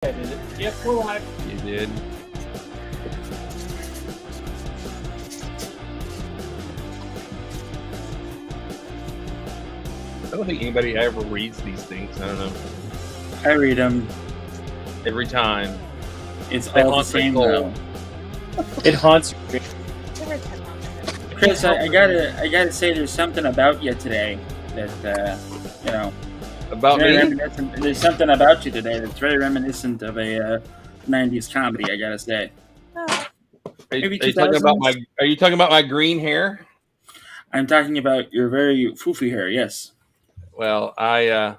Yep, we're live. You did. I don't think anybody ever reads these things. I don't know. I read them Every time. It's They all the haunt my same soul. though. It haunts you. Chris, I gotta say, there's something about you today that About very me? reminiscent. There's something about you today that's very reminiscent of a '90s comedy. I gotta say. Are Maybe you talking about 2000s? Are you talking about my green hair? I'm talking about your very foofy hair. Yes. Well, I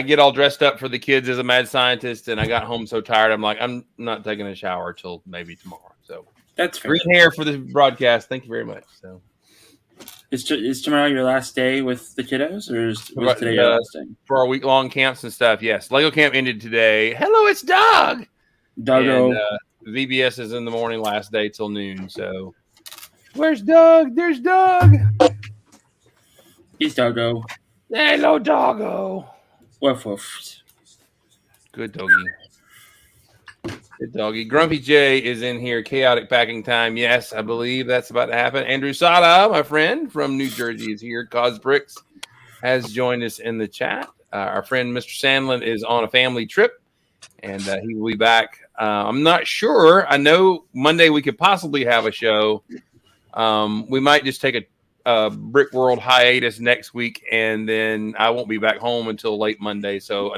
get all dressed up for the kids as a mad scientist, and I got home so tired. I'm like, I'm not taking a shower till maybe tomorrow. So That's fair. green hair for the broadcast. Thank you very much. So Is tomorrow your last day with the kiddos, or was today your last day? for our week-long camps and stuff, yes. Lego camp ended today. Hello, it's Doug. Doggo. And VBS is in the morning, last day till noon. So where's Doug? There's Doug. He's Doggo. Hello, Doggo. Woof woof. Good doggy. Good doggy. Grumpy J is in here. Chaotic packing time. Yes, I believe that's about to happen. Andrew Sada, my friend from New Jersey, is here. Cause Bricks has joined us in the chat. Our friend Mr. Sandlin is on a family trip, and he will be back. I'm not sure. I know Monday we could possibly have a show. We might just take a brickWORLD hiatus next week, and then I won't be back home until late Monday. So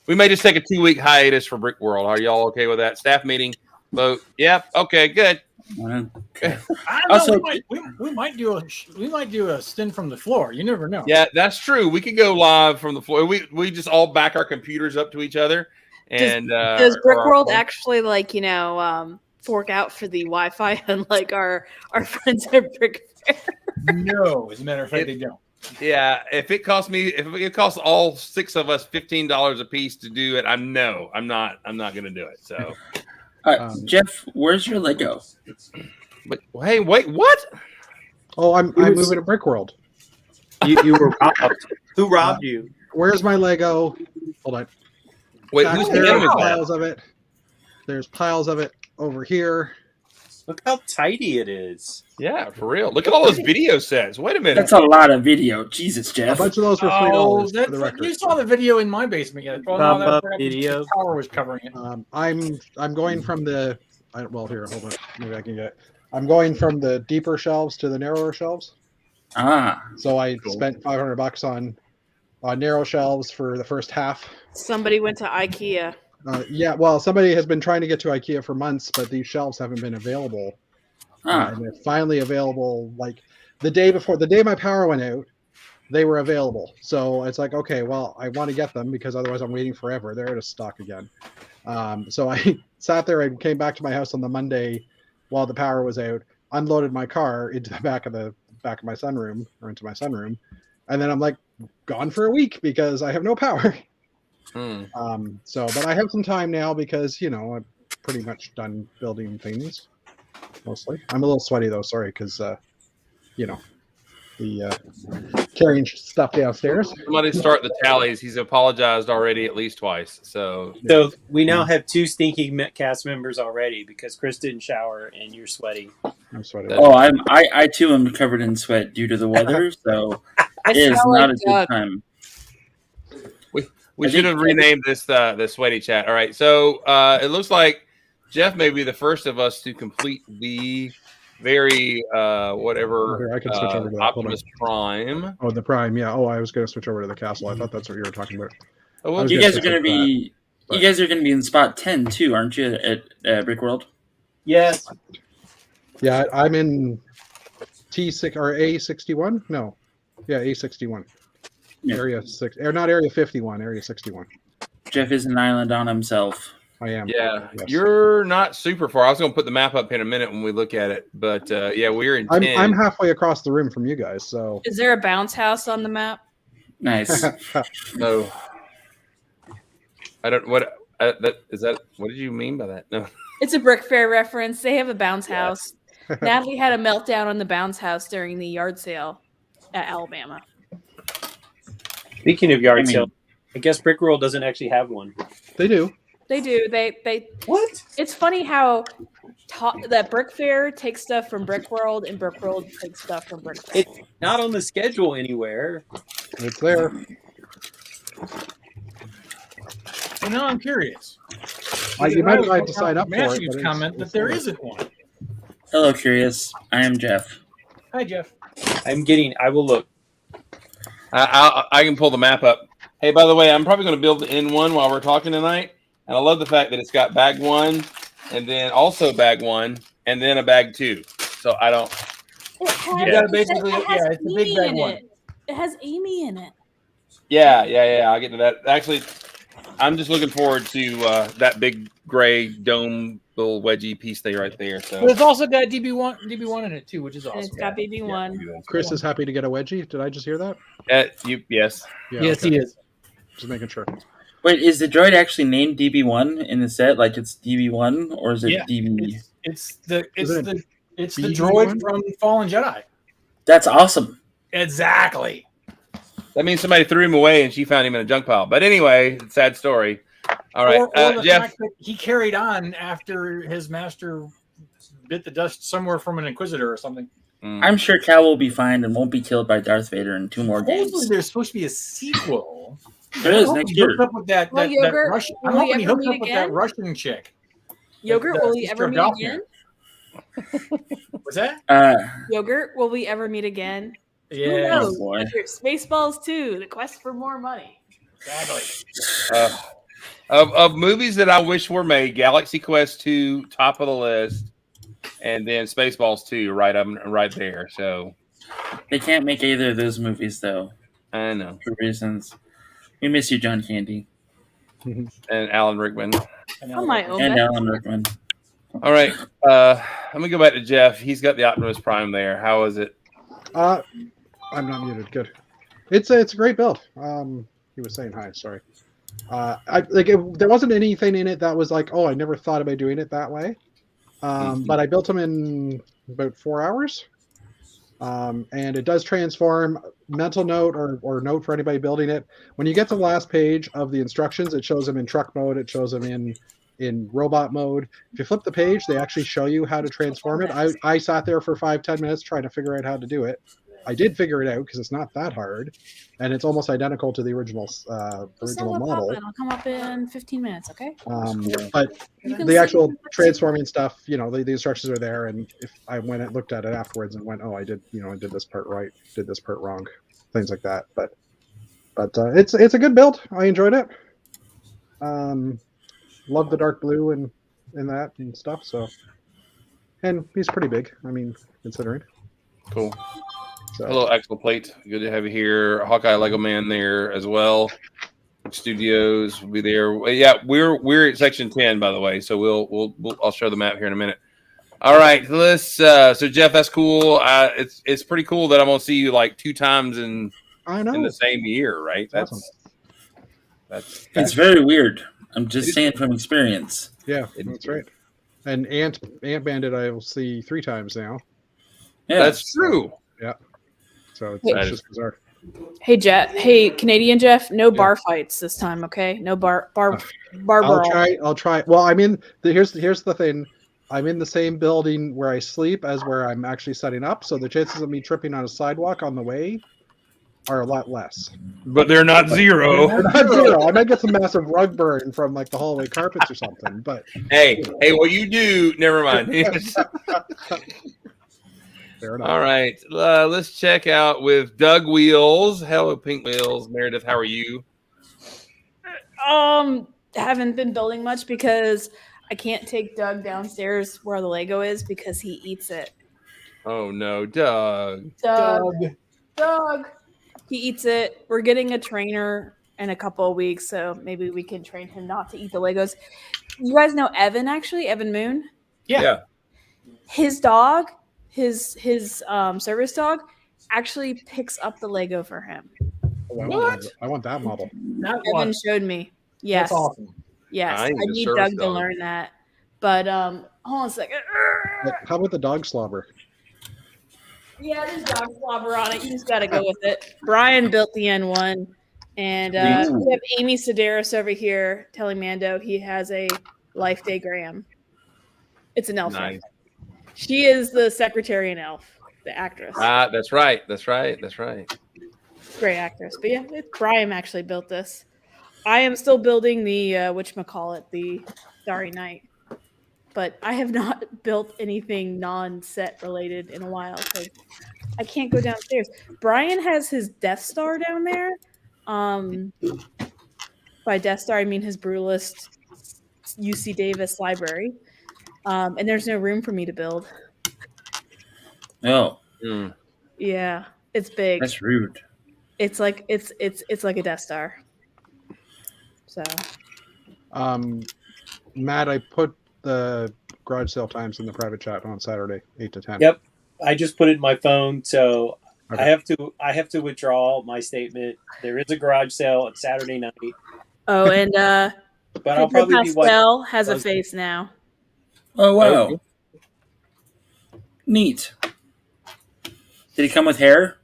we may just take a 2-week hiatus for brickWORLD. Are y'all okay with that? Staff meeting vote. Yep. Okay. Good. Okay. I don't know. We might do a stint from the floor. You never know. Yeah, that's true. We could go live from the floor. We just all back our computers up to each other. And does brickWORLD actually fork out for the Wi-Fi unlike our friends at Brick Fair? No, as a matter of fact, they don't. Yeah, if it costs all 6 of us $15 a piece to do it, I'm not going to do it. So, Jeff, where's your Lego? but hey, wait, what? Oh, I'm moving to brickWORLD. You were robbed. Who robbed you? Where's my Lego? Hold on. Wait, Back who's there, the enemy? piles of it. There's piles of it over here. Look how tidy it is. Yeah, for real. Look at all those video sets. Wait a minute. That's a lot of video. Jesus, A Jeff. bunch of those were $3 for the record. You saw the video in my basement. Yeah, Pop-up video. The tower was covering it. I'm going from the here, hold on. Maybe I can get it. I'm going from the deeper shelves to the narrower shelves. So I spent $500 on narrow shelves for the first half. Somebody went to IKEA. Yeah, well, somebody has been trying to get to IKEA for months, but these shelves haven't been available. And they're finally available. Like the day my power went out, they were available. So it's like, okay, well, I want to get them because otherwise I'm waiting forever. They're out of stock again. So I sat there and came back to my house on the Monday while the power was out, unloaded my car into the back of my sunroom or into my sunroom, and then I'm like gone for a week because I have no power. But I have some time now because I'm pretty much done building things. Mostly, I'm a little sweaty though. Sorry, because the carrying stuff downstairs. Somebody start the tallies. He's apologized already at least twice. So we now have 2 stinky cast members already because Chris didn't shower and you're sweating. I'm sweaty. Oh, I too am covered in sweat due to the weather, so it is not a good time. We should have renamed this the sweaty chat. All right, so it looks like Jeff may be the first of us to complete the very Here, I can switch over to that. Optimus Prime. Oh, the Prime, yeah. Oh, I was going to switch over to the castle. I thought that's what you were talking about. Oh, well, You guys are gonna be in spot 10 too, aren't you, at brickWORLD? Yes. Yeah, I'm in T6 or A61. No, yeah, A61. Yeah. Area 6, or not Area 51, Area 61. Jeff is an island on himself. I am. Yeah, Yes. You're not super far. I was going to put the map up here in a minute when we look at it, but yeah, we're in 10. I'm halfway across the room from you guys, so. Is there a bounce house on the map? Nice. No, I don't. What that is that? What did you mean by that? No, It's a Brick Fair reference. They have a bounce house. Natalie had a meltdown on the bounce house during the yard sale at Alabama. Speaking of yard sale, I guess BrickWorld doesn't actually have one. They do. They do. They. What? It's funny how that Brick Fair takes stuff from BrickWorld and BrickWorld takes stuff from Brick Fair. It's not on the schedule anywhere. It's there. So now I'm curious. You might have to sign up for it. Matthew's but comment that there isn't one. Hello, Curious. I am Jeff. Hi, Jeff. I will look. I can pull the map up. Hey, by the way, I'm probably going to build in one while we're talking tonight. And I love the fact that it's got bag 1 and then also bag 1 and then a bag 2. So I don't. You gotta basically, it's a big bag one. It has Amy in it. Yeah. I'll get to that. Actually, I'm just looking forward to that big gray dome little wedgie piece thing right there. So But it's also got DB1 in it too, which is And awesome. it's got BB1. Chris is happy to get a wedgie. Did I just hear that? Yes. Yeah, Yes, okay. he is. Just making sure. Wait, is the droid actually named DB1 in the set? Like it's DB1, or is it Yeah. DB? It's the BB1? droid from Fallen Jedi. That's awesome. Exactly. That means somebody threw him away and she found him in a junk pile. But anyway, sad story. All right, Or the Jeff. fact that he carried on after his master bit the dust somewhere from an Inquisitor or something. I'm sure Cal will be fine and won't be killed by Darth Vader in 2 more Supposedly games. there's supposed to be a sequel. There is I'm next hoping he year. hooks up with that Well, that Yogurt, Russian. will I'm we hoping he ever hooks meet up with that again? Russian chick. Yogurt, will we Sister ever of meet Dolphin. again? What's that? Yogurt, will we ever meet again? Who Yeah, knows? boy. Spaceballs 2, the quest for more money. exactly. Of movies that I wish were made, Galaxy Quest 2, top of the list, and then Spaceballs 2, right there. So They can't make either of those movies though, I know. for reasons. We miss you, John Candy And Alan Rickman. Oh my own. and Alan Rickman. All right, let me go back to Jeff. He's got the Optimus Prime there. How is it? I'm not muted. Good. It's a great build. He was saying hi. Sorry. There wasn't anything in it that was like, oh, I never thought about doing it that way. But I built him in about 4 hours. And it does transform. Mental note or note for anybody building it. When you get to the last page of the instructions, it shows them in truck mode. It shows them in robot mode. If you flip the page, they actually show you how to transform it. I sat there for 5-10 minutes trying to figure out how to do it. I did figure it out because it's not that hard, and it's almost identical to the original model. I'll come up in 15 minutes, okay? But You can the see- actual transforming stuff, the instructions are there, and if I went and looked at it afterwards and went, oh, I did this part right, did this part wrong, things like that. But it's a good build. I enjoyed it. Love the dark blue and that and stuff. So, and he's pretty big. I mean, considering. Cool. So. Hello, Axel Plate. Good to have you here. Hawkeye Lego Man there as well. Studios will be there. Yeah, we're at section 10, by the way. So we'll I'll show the map here in a minute. All right, let's. So Jeff, that's cool. It's pretty cool that I'm gonna see you like 2 times in the same year, right? That's It's very weird. I'm just saying from experience. Yeah, that's right. And Ant Bandit, I will see 3 times now. Yeah, that's true. Yeah. So it's Hey. just bizarre. Hey Jeff, hey Canadian Jeff, no bar fights this time, okay? No bar brawl. I'll try. Well, here's the thing. I'm in the same building where I sleep as where I'm actually setting up, so the chances of me tripping on a sidewalk on the way are a lot less. But they're not zero. They're not zero. I might get some massive rug burn from like the hallway carpets or something, but hey, what you do? Never mind. fair enough. All right, let's check out with Doug Wheels. Hello, Pink Wheels. Meredith, how are you? Haven't been building much because I can't take Doug downstairs where the Lego is because he eats it. Oh no, Doug. Doug. He eats it. We're getting a trainer in a couple of weeks, so maybe we can train him not to eat the Legos. You guys know Evan, actually? Evan Moon? Yeah. His dog, his service dog, actually picks up the Lego for him. Oh, I want that model. Not Evan one. showed me. Yes. That's awesome. Yes. I I need a need service Doug to dog. learn that. But hold on a second. How about the dog slobber? Yeah, there's dog slobber on it. You just got to go with it. Brian built the N1. And Ooh. we have Amy Sedaris over here telling Mando he has a Life Day Graham. It's an elf. Nice. She is the secretary in Elf, the actress. That's right. That's right. That's right. Great actress. But yeah, Brian actually built this. I am still building the whatchamacallit, the Starry Night. But I have not built anything non-set related in a while because I can't go downstairs. Brian has his Death Star down there. By Death Star, I mean his Brutalist UC Davis library. And there's no room for me to build. Oh, Yeah, it's big. that's rude. It's like it's like a Death Star. So Matt, I put the garage sale times in the private chat on Saturday, 8 to 10. Yep. I just put it in my phone, so Okay. I have to withdraw my statement. There is a garage sale on Saturday night, oh, and but I'll Pedro probably be watching. Pascal has a face now. Oh wow, Okay. neat. Did he come with hair?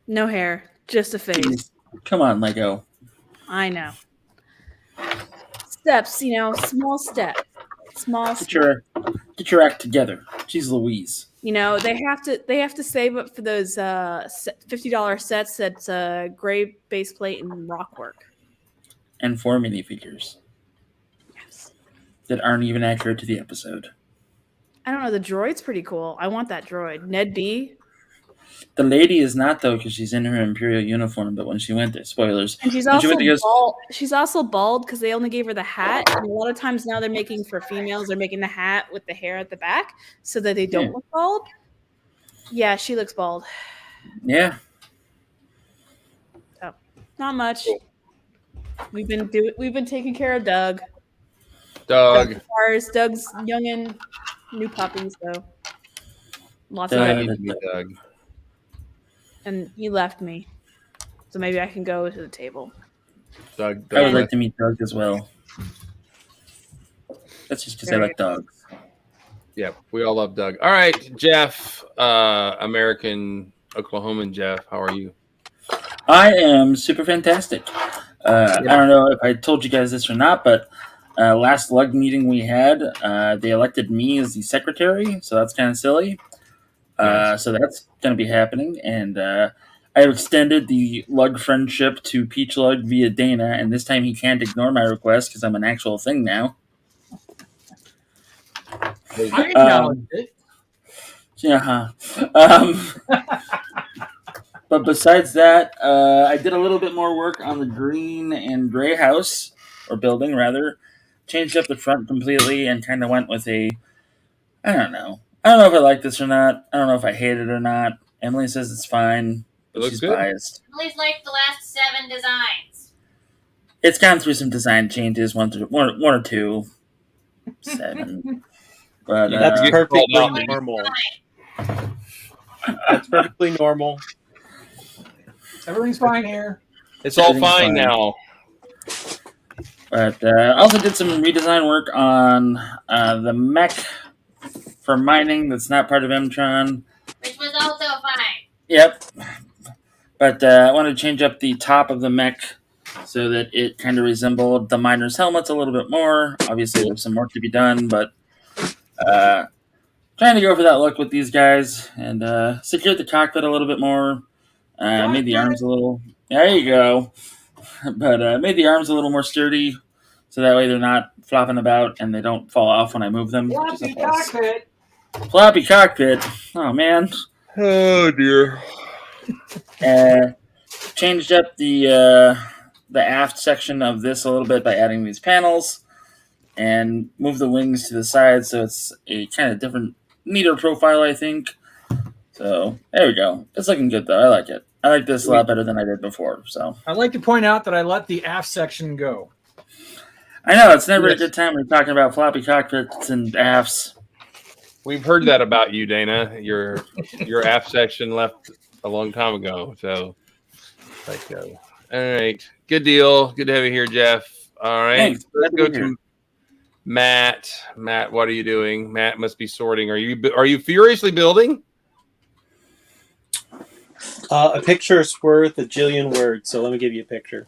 No hair, just a face. Come on, Lego. I know. Steps, small step. Small Get step. your act together. Jeez Louise. They have to save up for those $50 sets that's gray base plate and rock work. And 4 minifigures Yes. that aren't even accurate to the episode. I don't know. The droid's pretty cool. I want that droid. Ned B. The lady is not though, because she's in her Imperial uniform. But when she went there, spoilers. And she's When she also went to go- bald. She's also bald because they only gave her the hat. And a lot of times now they're making for females. They're making the hat with the hair at the back so that they don't Yeah. look bald. Yeah, she looks bald. Yeah. So not much. We've been taking care of Doug. Doug. Doug's young and new puppy, so lots Doug. I of need to meet Doug. and he left me. So maybe I can go to the table. Doug. I would Doug. like to meet Doug as well. That's just because I like dogs. Yeah, we all love Doug. All right, Jeff, American Oklahoman Jeff, how are you? I am super fantastic. I don't know if I told you guys this or not, but last lug meeting we had, they elected me as the secretary, so that's kind of silly. Nice. So that's going to be happening, and I extended the lug friendship to Peach Lug via Dana, and this time he can't ignore my request because I'm an actual thing now. I acknowledge it. Yeah. But besides that, I did a little bit more work on the green and gray house, or building rather. Changed up the front completely and kind of went with I don't know. I don't know if I like this or not. I don't know if I hate it or not. Emily says it's fine, but looks she's good. biased. Emily's like the last 7 designs. It's gone through some design changes, one or two, 7. But That's Get perfectly called out. normal. That's perfectly normal. Everything's fine here. It's all Everything's fine fine. now. But I also did some redesign work on the mech for mining that's not part of Mtron. Which was also fine. Yep. But I wanted to change up the top of the mech so that it kind of resembled the miners' helmets a little bit more. Obviously, there's some work to be done, but trying to go for that look with these guys and secured the cockpit a little bit more. Made the arms a little... There you go. But made the arms a little more sturdy so that way they're not flopping about and they don't fall off when I move them. which is a plus. Cockpit. Floppy cockpit. Oh, man. Oh dear. Changed up the aft section of this a little bit by adding these panels and moved the wings to the side so it's a kind of different, neater profile, I think. So there we go. It's looking good though. I like it. I like this a lot better than I did before. So I'd like to point out that I let the aft section go. I know it's never Yes. a good time when you're talking about floppy cockpits and afts. We've heard that about you, Dana. Your aft section left a long time ago. So, all right, good deal. Good to have you here, Jeff. All right, Thanks. let's Glad go to be here. to Matt. Matt, what are you doing? Matt must be sorting. Are you furiously building? A picture's worth a jillion words, so let me give you a picture.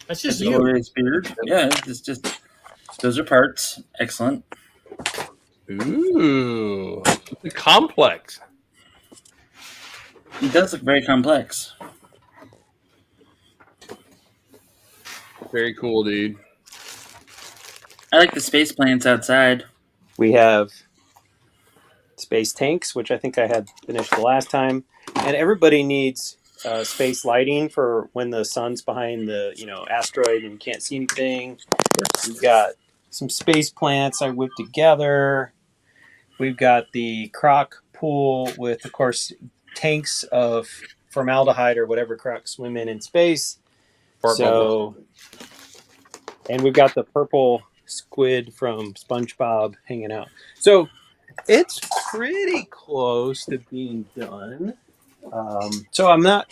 That's just The you. glorious beard. Yeah, it's just those are parts. Excellent. Ooh, complex. He does look very complex. Very cool, dude. I like the space plants outside. We have space tanks, which I think I had finished the last time, and everybody needs space lighting for when the sun's behind the asteroid and you can't see anything. We've got some space plants I whipped together. We've got the croc pool with, of course, tanks of formaldehyde or whatever crocs swim in space. Fart bubbles. And we've got the purple squid from SpongeBob hanging out. So it's pretty close to being done. So I'm not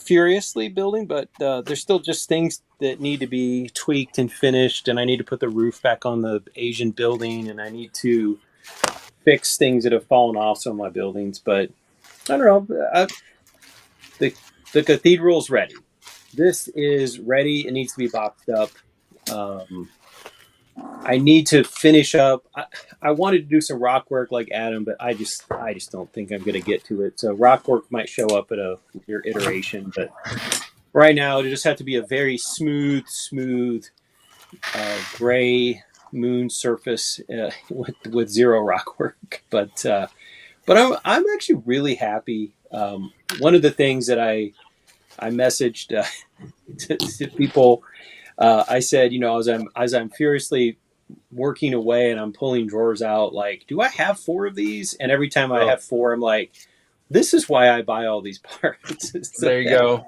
furiously building, but there's still just things that need to be tweaked and finished, and I need to put the roof back on the Asian building, and I need to fix things that have fallen off some of my buildings. But I don't know. The cathedral's ready. This is ready. It needs to be boxed up. I need to finish up. I wanted to do some rock work like Adam, but I just don't think I'm going to get to it. So rock work might show up at a later iteration, but right now it just have to be a very smooth gray moon surface with zero rock work. But I'm actually really happy. One of the things that I messaged to people. I said, as I'm furiously working away and I'm pulling drawers out, like, do I have 4 of these? And every time I have 4, I'm like, this is why I buy all these parts. So there you go.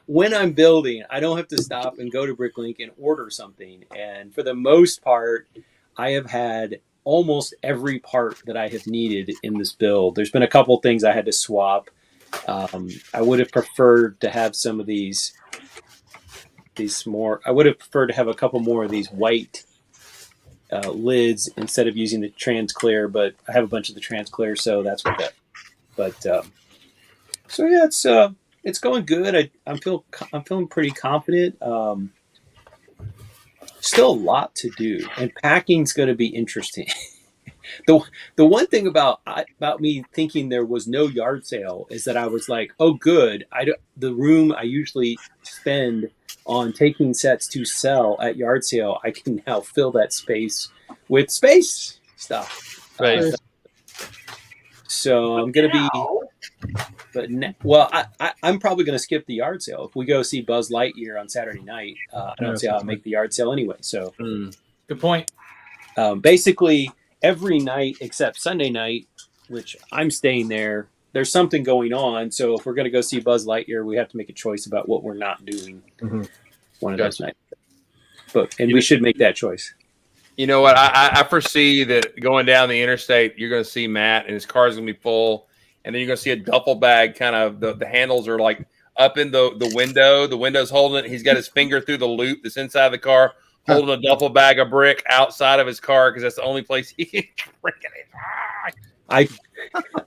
When I'm building, I don't have to stop and go to Bricklink and order something. And for the most part, I have had almost every part that I have needed in this build. There's been a couple things I had to swap. I would have preferred to have some of these more. I would have preferred to have a couple more of these white lids instead of using the trans clear, but I have a bunch of the trans clear, so that's what that. But so yeah, it's going good. I'm feeling pretty confident. Still a lot to do, and packing's going to be interesting. The one thing about me thinking there was no yard sale is that I was like, oh, good. The room I usually spend on taking sets to sell at yard sale, I can now fill that space with space stuff. Right. So I'm going to be, I'm probably going to skip the yard sale. If we go see Buzz Lightyear on Saturday night, I don't see how I'll make the yard sale anyway. So Good point. Basically, every night except Sunday night, which I'm staying there, there's something going on. So if we're going to go see Buzz Lightyear, we have to make a choice about what we're not doing one of those nights. And we should make that choice. You know what? I foresee that going down the interstate, you're going to see Matt and his car's going to be full. And then you're going to see a duffel bag kind of, the handles are like up in the window. The window's holding it. He's got his finger through the loop that's inside of the car, holding a duffel bag of brick outside of his car because that's the only place he can bring it.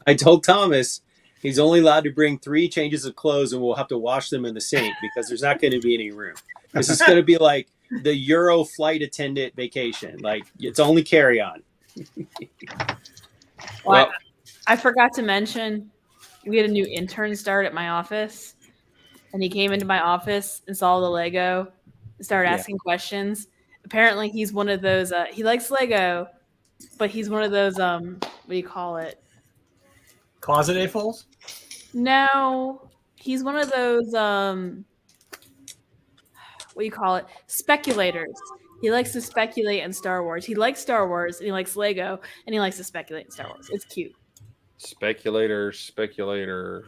I told Thomas he's only allowed to bring 3 changes of clothes, and we'll have to wash them in the sink because there's not going to be any room. This is going to be like the Euro flight attendant vacation. Like, it's only carry on. Well, I forgot to mention we had a new intern start at my office, and he came into my office and saw the Lego and started asking questions. Apparently, he's one of those. He likes Lego, but he's one of those. What do you call it? Closet AFOLs? No, he's one of those. What do you call it? Speculators. He likes to speculate in Star Wars. He likes Star Wars, and he likes Lego, and he likes to speculate in Star Wars. It's cute. Speculator.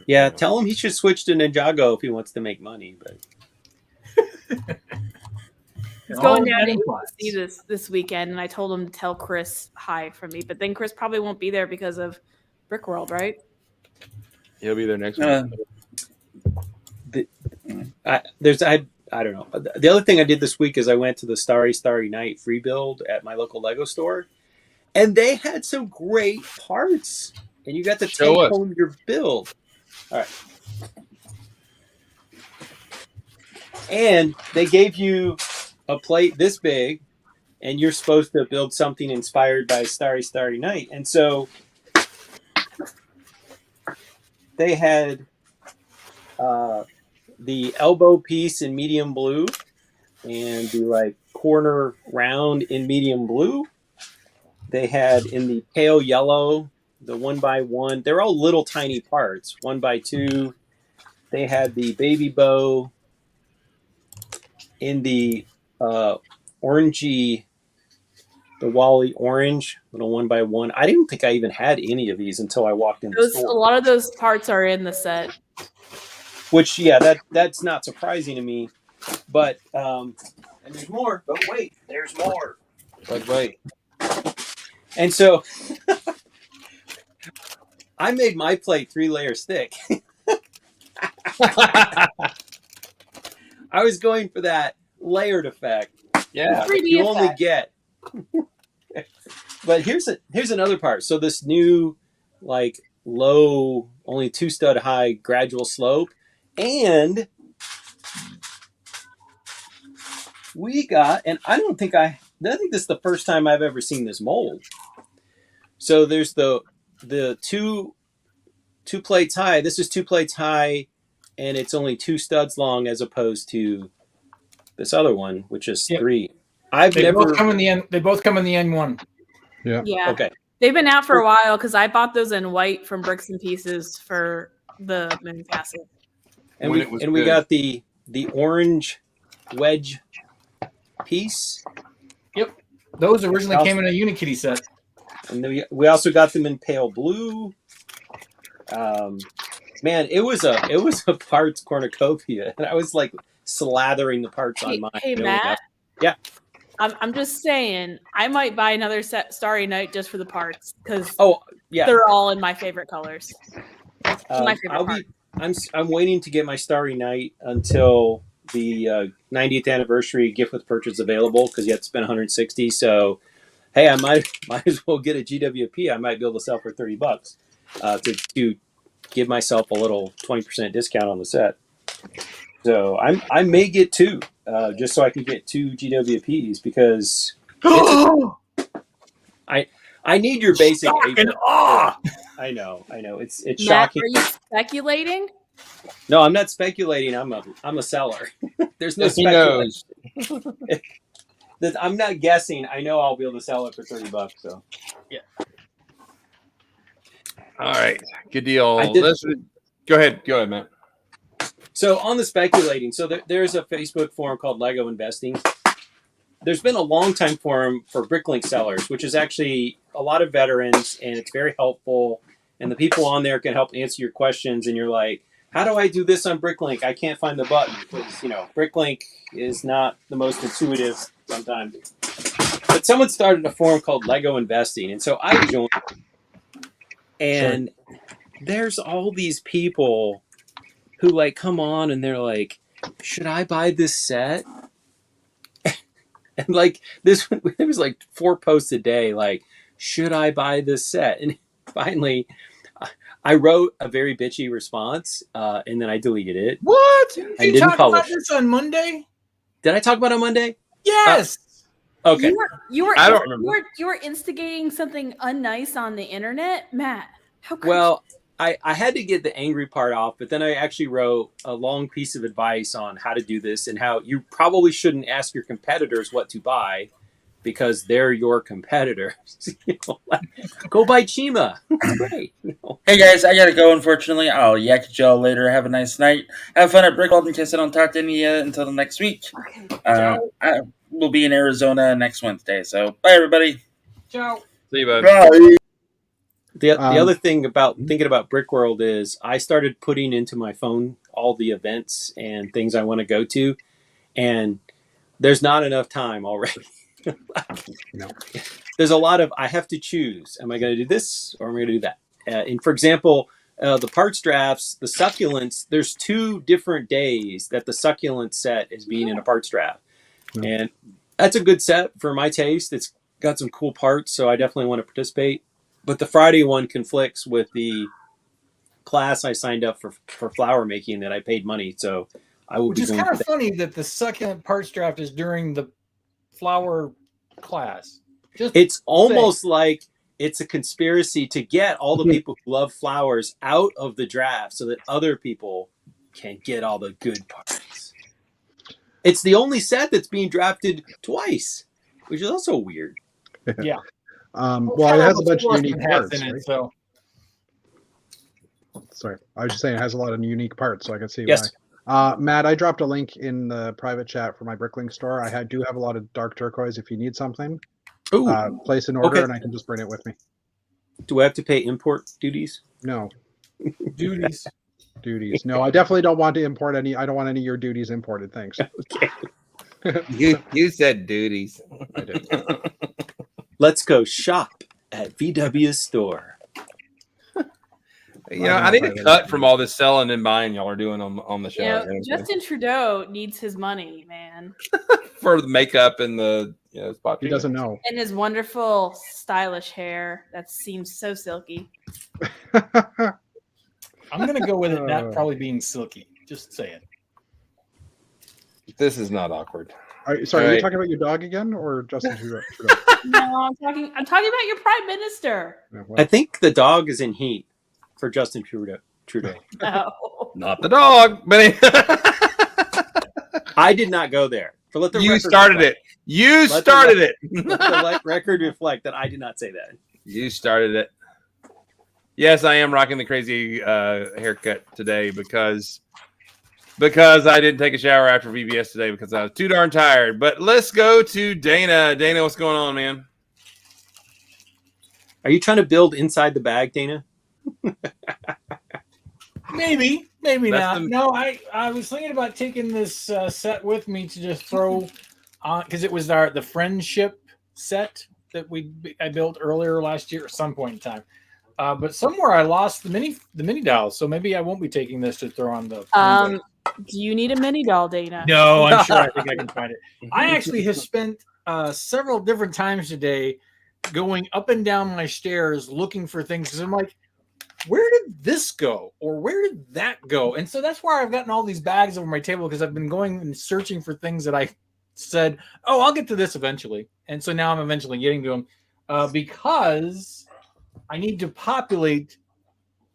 Yeah, tell him he should switch to Ninjago if he wants to make money. But he's going down to see this weekend, and I told him to tell Chris hi from me. But then Chris probably won't be there because of BrickWORLD, right? He'll be there next week. I don't know. The other thing I did this week is I went to the Starry Night free build at my local Lego store. And they had some great parts, and you got to Show take us. home your build. All right. And they gave you a plate this big, and you're supposed to build something inspired by Starry, Starry Night. And so they had the elbow piece in medium blue and the like corner round in medium blue. They had in the pale yellow, the 1x1. They're all little tiny parts, 1x2. They had the baby bow in the orangey, the Wally orange, little 1x1. I didn't think I even had any of these until I walked in the A store. lot of those parts are in the set. Which, that's not surprising to me. But and there's more. But wait, there's more. But wait. And so I made my plate 3-layer thick. I was going for that layered effect. Yeah. 3D You only effect. get. But here's another part. So this new, like, low, only 2-stud high gradual slope, and we got, and I think this is the first time I've ever seen this mold. So there's the two plates high. This is 2 plates high, and it's only 2 studs long as opposed to this other one, which is 3. They both come in the N1. Yeah. Yeah. Okay. They've been out for a while because I bought those in white from Bricks and Pieces for the Moon Castle. And When we it was and we good. got the orange wedge piece, Yep. Those originally came in a Unikitty set. and then we also got them in pale blue. Man, it was a parts cornucopia, and I was like slathering the parts on mine. Hey building Matt. up. Yeah. I'm just saying, I might buy another set Starry Night just for the parts because Oh yeah. they're all in my favorite colors. My favorite I'll part. be. I'm waiting to get my Starry Night until the 90th anniversary gift with purchase available because you have to spend 160. So, hey, I might as well get a GWP. I might be able to sell for $30 to give myself a little 20% discount on the set. So I may get 2 just so I can get 2 GWPs because I need your basic. Shock and awe. I know. It's Matt, shocking. are you speculating? No, I'm not speculating. I'm a seller. There's no He speculation. knows. I'm not guessing. I know I'll be able to sell it for $30. So All right. Good deal. I did- Go ahead, Matt. So on the speculating, so there's a Facebook forum called Lego Investing. There's been a long time forum for Bricklink sellers, which is actually a lot of veterans, and it's very helpful. And the people on there can help answer your questions. And you're like, how do I do this on Bricklink? I can't find the button because Bricklink is not the most intuitive sometimes. But someone started a forum called Lego Investing, and so I joined. And there's all these people who like come on and they're like, should I buy this set? And like this, there was like 4 posts a day. Like, should I buy this set? And finally, I wrote a very bitchy response, and then I deleted it. What? I Did didn't you talk about publish it. this on Monday? Did I talk about it on Monday? Yes. Okay. I don't remember. You were instigating something unnice on the internet, Matt. How could Well, I had to get the angry part off, but then I actually wrote a long piece of advice on how to do this and how you probably shouldn't ask your competitors what to buy because they're your competitors. Go buy Chima. It's great. Hey guys, I gotta go. Unfortunately, I'll yak at y'all later. Have a nice night. Have fun at brickWORLD in case I don't talk to any of you until the next week. I will be in Arizona next Wednesday. So bye, everybody. Ciao. See you, bud. Bye. The other thing about thinking about brickWORLD is I started putting into my phone all the events and things I want to go to, and there's not enough time already. No. There's a lot of I have to choose. Am I going to do this or am I going to do that? And for example, the parts drafts, the succulents. There's 2 different days that the succulent set is being in a parts draft, and that's a good set for my taste. got some cool parts, so I definitely want to participate. But the Friday one conflicts with the class I signed up for flower making that I paid money, so I will Which be is going kind to of that. funny that the second parts draft is during the flower class. It's almost like it's a conspiracy to get all the people who love flowers out of the draft so that other people can get all the good parts. It's the only set that's being drafted twice, which is also weird. Yeah. Well, it has a bunch of unique parts, in it, right? so Sorry, I was just saying it has a lot of unique parts, so I can see Yes. why. Matt, I dropped a link in the private chat for my Bricklink store. I do have a lot of dark turquoise. If you need something, Ooh, place an order okay. and I can just bring it with me. Do I have to pay import duties? No duties. duties. No, I definitely don't want to import any. I don't want any of your duties imported. Thanks. Okay. You said duties. I did. Let's go shop at VW's store. You know, I need to cut from all this selling and buying y'all are doing on the show. You know, you know, Justin Trudeau needs his money, man, for the makeup and the spot. He doesn't know. and his wonderful, stylish hair that seems so silky. I'm gonna go with it not probably being silky. Just say it. This is not awkward. Are you All talking right. about your dog again, or Justin Trudeau? No, I'm talking about your prime minister. No, I think the dog is in heat for Justin Trudeau. No. Not the dog, but I did not go there. So let the you record started reflect. it. You Let the started it. Let the record reflect that I did not say that. You started it. Yes, I am rocking the crazy haircut today because I didn't take a shower after VBS today because I was too darn tired. But let's go to Dana. Dana, what's going on, man? Are you trying to build inside the bag, Dana? Maybe That's not. the- No, I was thinking about taking this set with me to just throw on because it was the friendship set that I built earlier last year at some point in time. But somewhere I lost the mini dolls, so maybe I won't be taking this to throw on the. Do you need a mini doll, Dana? No, I'm sure I think I can find it. I actually have spent several different times today going up and down my stairs looking for things because I'm like, where did this go? Or where did that go? And so that's why I've gotten all these bags over my table because I've been going and searching for things that I said, oh, I'll get to this eventually. And so now I'm eventually getting to them because I need to populate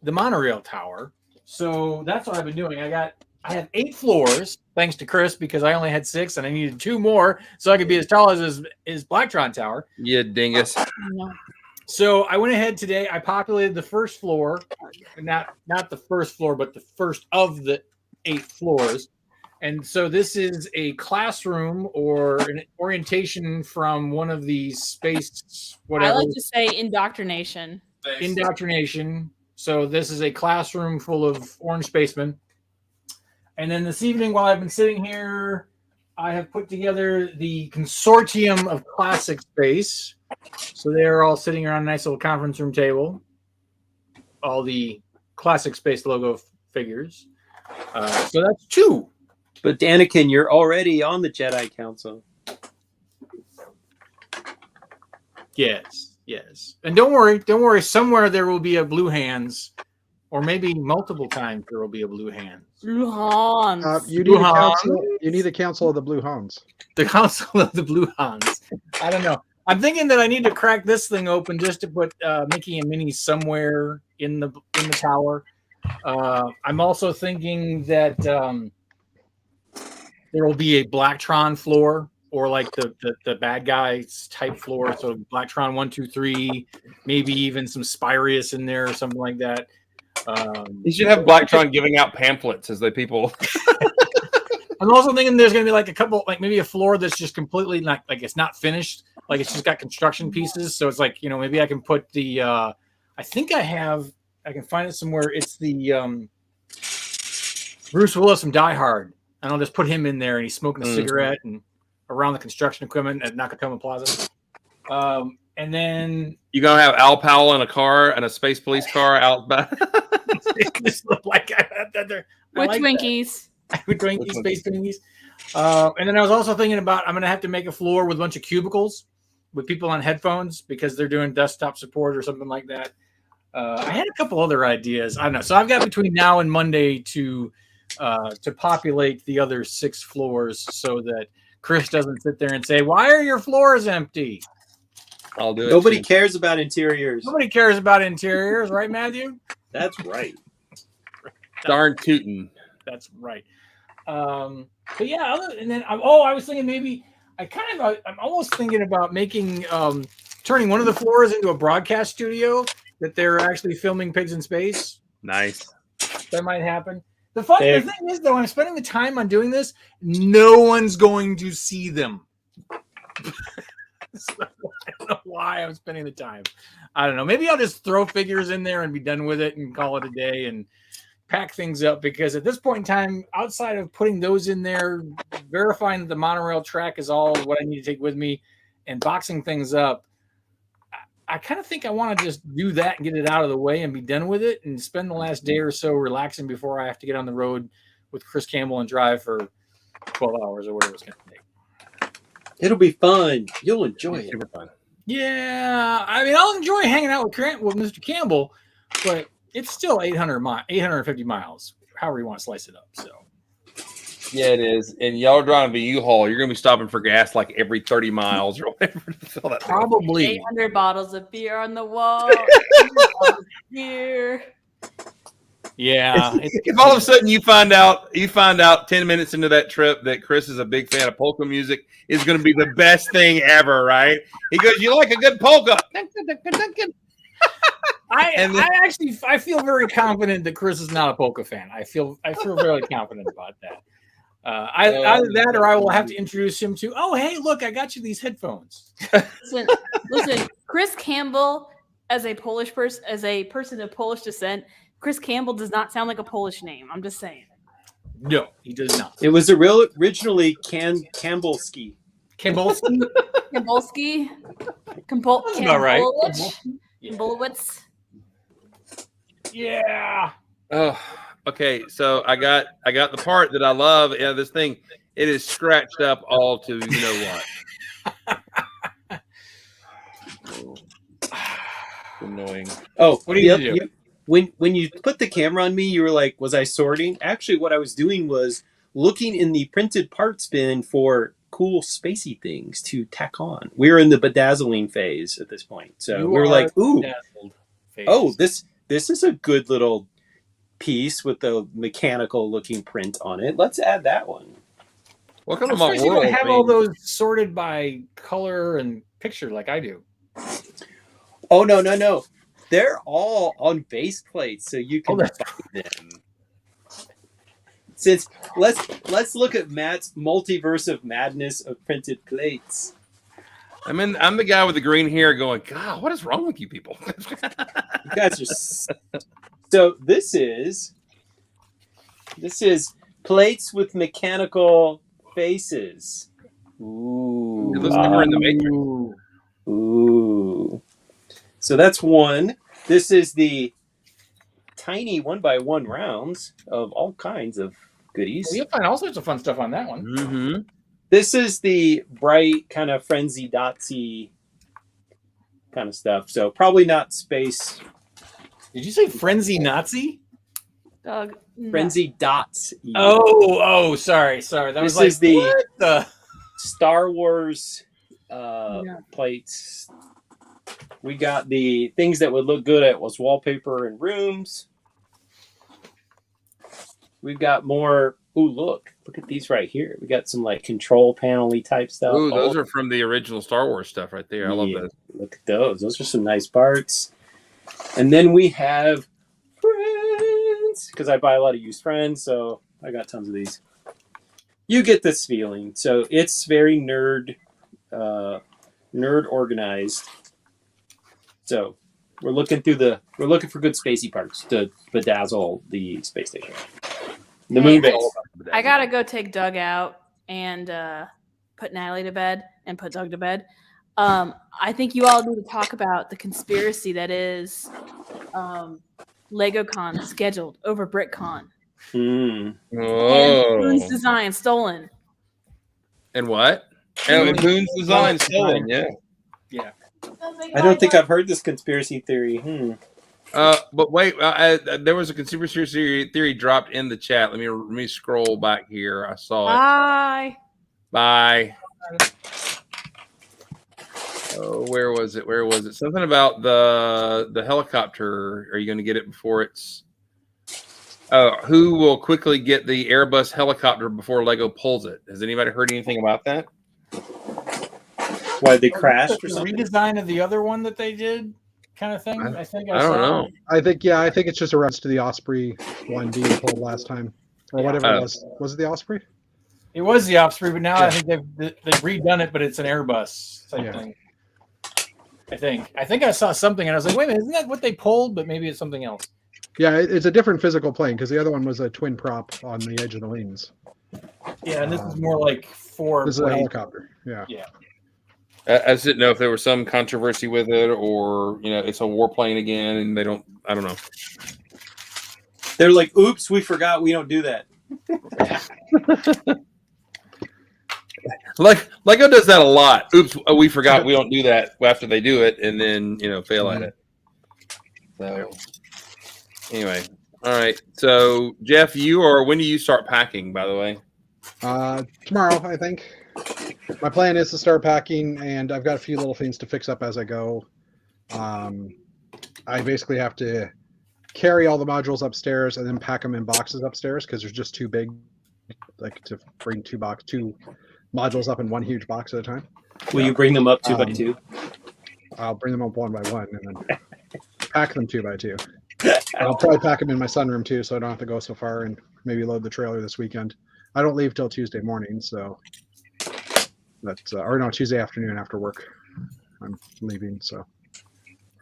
the monorail tower. So that's what I've been doing. I have 8 floors, thanks to Chris, because I only had 6 and I needed 2 more so I could be as tall as Blacktron Tower. You dingus. No. So I went ahead today. I populated the first floor, not the first floor, but the first of the 8 floors. And so this is a classroom or an orientation from one of these space, whatever. I like to say indoctrination. Indoctrination. So this is a classroom full of orange spacemen. And then this evening, while I've been sitting here, I have put together the consortium of classic space. So they're all sitting around a nice little conference room table. All the classic space logo figures. So that's 2. But Danikin, you're already on the Jedi Council. Yes. And don't worry. Somewhere there will be a blue hands, or maybe multiple times there will be a blue hands. Blue Hans. You need a council of the Blue Hounds. The council of the blue hands. I don't know. I'm thinking that I need to crack this thing open just to put Mickey and Minnie somewhere in the tower. I'm also thinking that there will be a Blacktron floor, or like the bad guys type floor. So Blacktron 1, 2, 3, maybe even some Spirius in there or something like that. You should have Blacktron giving out pamphlets as the people. I'm also thinking there's going to be like a couple, like maybe a floor that's just completely not like it's not finished, like it's just got construction pieces. So it's like, maybe I can put the. I think I can find it somewhere. It's the Bruce Willis from Die Hard, and I'll just put him in there, and he's smoking a cigarette and around the construction equipment at Nakatomi Plaza. And then You're gonna have Al Powell in a car and a space police car out back. just look like With Twinkies. With Twinkies, space Twinkies. And then I was also thinking about I'm going to have to make a floor with a bunch of cubicles with people on headphones because they're doing desktop support or something like that. I had a couple other ideas. I don't know. So I've got between now and Monday to populate the other 6 floors so that Chris doesn't sit there and say, "Why are your floors empty?" I'll do it. Nobody too. cares about interiors. Nobody cares about interiors, right, Matthew? That's right. Darn tootin'. That's right. But yeah, and then I was thinking maybe I'm almost thinking about making turning one of the floors into a broadcast studio that they're actually filming Pigs in Space. Nice. That might happen. The thing is, though, I'm spending the time on doing this. No one's going to see them. So, I don't know why I'm spending the time. I don't know. Maybe I'll just throw figures in there and be done with it and call it a day and pack things up, because at this point in time, outside of putting those in there, verifying that the monorail track is all what I need to take with me, and boxing things up, I kind of think I want to just do that and get it out of the way and be done with it and spend the last day or so relaxing before I have to get on the road with Chris Campbell and drive for 12 hours or whatever it's going to take. It'll be fun. You'll enjoy it. Super fun. Yeah, I mean, I'll enjoy hanging out with Mr. Campbell, but it's still 850 miles, however you want to slice it up. So, yeah, it is. And y'all are driving a U-Haul. You're going to be stopping for gas like every 30 miles or whatever to fill that. Probably 800 bottles of beer on the wall. Beer. Yeah. If all of a sudden you find out 10 minutes into that trip that Chris is a big fan of polka music, is going to be the best thing ever, right? He goes, "You like a good polka?" I feel very confident that Chris is not a polka fan. I feel very confident about that. Either that, or I will have to introduce him to. Oh, hey, look, I got you these headphones. Listen, Chris Campbell, as a person of Polish descent, Chris Campbell does not sound like a Polish name. I'm just saying. No, he does not. It was originally Campbellski. Campbellski? Kambolski? All right. Kambolowicz? Yeah. Oh, okay. So I got the part that I love. Yeah, this thing, it is scratched up all to you know what. Annoying. Oh, what do you do? When you put the camera on me, you were like, "Was I sorting?" Actually, what I was doing was looking in the printed parts bin for cool spacey things to tack on. We were in the bedazzling phase at this point, so we were like, "Ooh, this is a good little piece with the mechanical looking print on it. Let's add that one." Welcome to I'm my surprised you world. don't have all those sorted by color and picture like I do. Oh no. They're all on base plates, so you can find them. Since let's look at Matt's multiverse of madness of printed plates. I'm the guy with the green hair going, "God, what is wrong with you people?" You guys are so this is plates with mechanical faces. Ooh. It looks like we're in the Matrix. Ooh. So that's one. This is the tiny 1x1 rounds of all kinds of goodies. Well, you'll find all sorts of fun stuff on that one. Mm-hmm. This is the bright kind of frenzy dotsy kind of stuff. So probably not space. Did you say frenzy Nazi? Doug. No. Frenzy dots. Oh, sorry. That was like the Star Wars plates. We got the things that would look good at was wallpaper in rooms. We've got more. Ooh, look at these right here. We got some like control panel-y type stuff. Ooh, those are from the original Star Wars stuff right there. I love those. Look at those. Those are some nice parts. And then we have friends, because I buy a lot of used friends, so I got tons of these. You get this feeling. So it's very nerd organized. So we're looking for good spacey parts to bedazzle the space station. The moon base. I gotta go take Doug out and put Natalie to bed and put Doug to bed. I think you all need to talk about the conspiracy that is LegoCon scheduled over BrickCon. Mm. Oh. And Boon's design stolen. And what? And Boon's design stolen, yeah. Yeah. I don't think I've heard this conspiracy theory. But wait, there was a conspiracy theory dropped in the chat. Let me scroll back here. I saw it. Bye. Oh, where was it? Something about the helicopter. Are you going to get it before it's? Who will quickly get the Airbus helicopter before Lego pulls it? Has anybody heard anything about that? Why they crashed or something? Redesign of the other one that they did, kind of thing. I think I don't saw. know. I think it's just a reference to the Osprey one being pulled last time, or whatever it was. Was it the Osprey? It was the Osprey, but now I think they've redone it, but it's an Airbus type thing. I think I saw something and I was like, wait a minute, isn't that what they pulled? But maybe it's something else. Yeah, it's a different physical plane because the other one was a twin prop on the edge of the wings. Yeah, and this is more like four. This is a helicopter. Yeah. I just didn't know if there was some controversy with it, or it's a warplane again, and they don't. I don't know. They're like, "Oops, we forgot. We don't do that." Lego does that a lot. Oops, we forgot. We don't do that after they do it, and then fail at it. So anyway, all right. So Jeff, when do you start packing? By the way, tomorrow, I think. My plan is to start packing, and I've got a few little things to fix up as I go. I basically have to carry all the modules upstairs and then pack them in boxes upstairs because they're just too big, like to bring two modules up in one huge box at a time. Will you bring them up 2 by 2? I'll bring them up 1 by 1 and then pack them 2 by 2. I'll probably pack them in my sunroom too, so I don't have to go so far, and maybe load the trailer this weekend. I don't leave till Tuesday morning, so that's Tuesday afternoon after work. I'm leaving. So,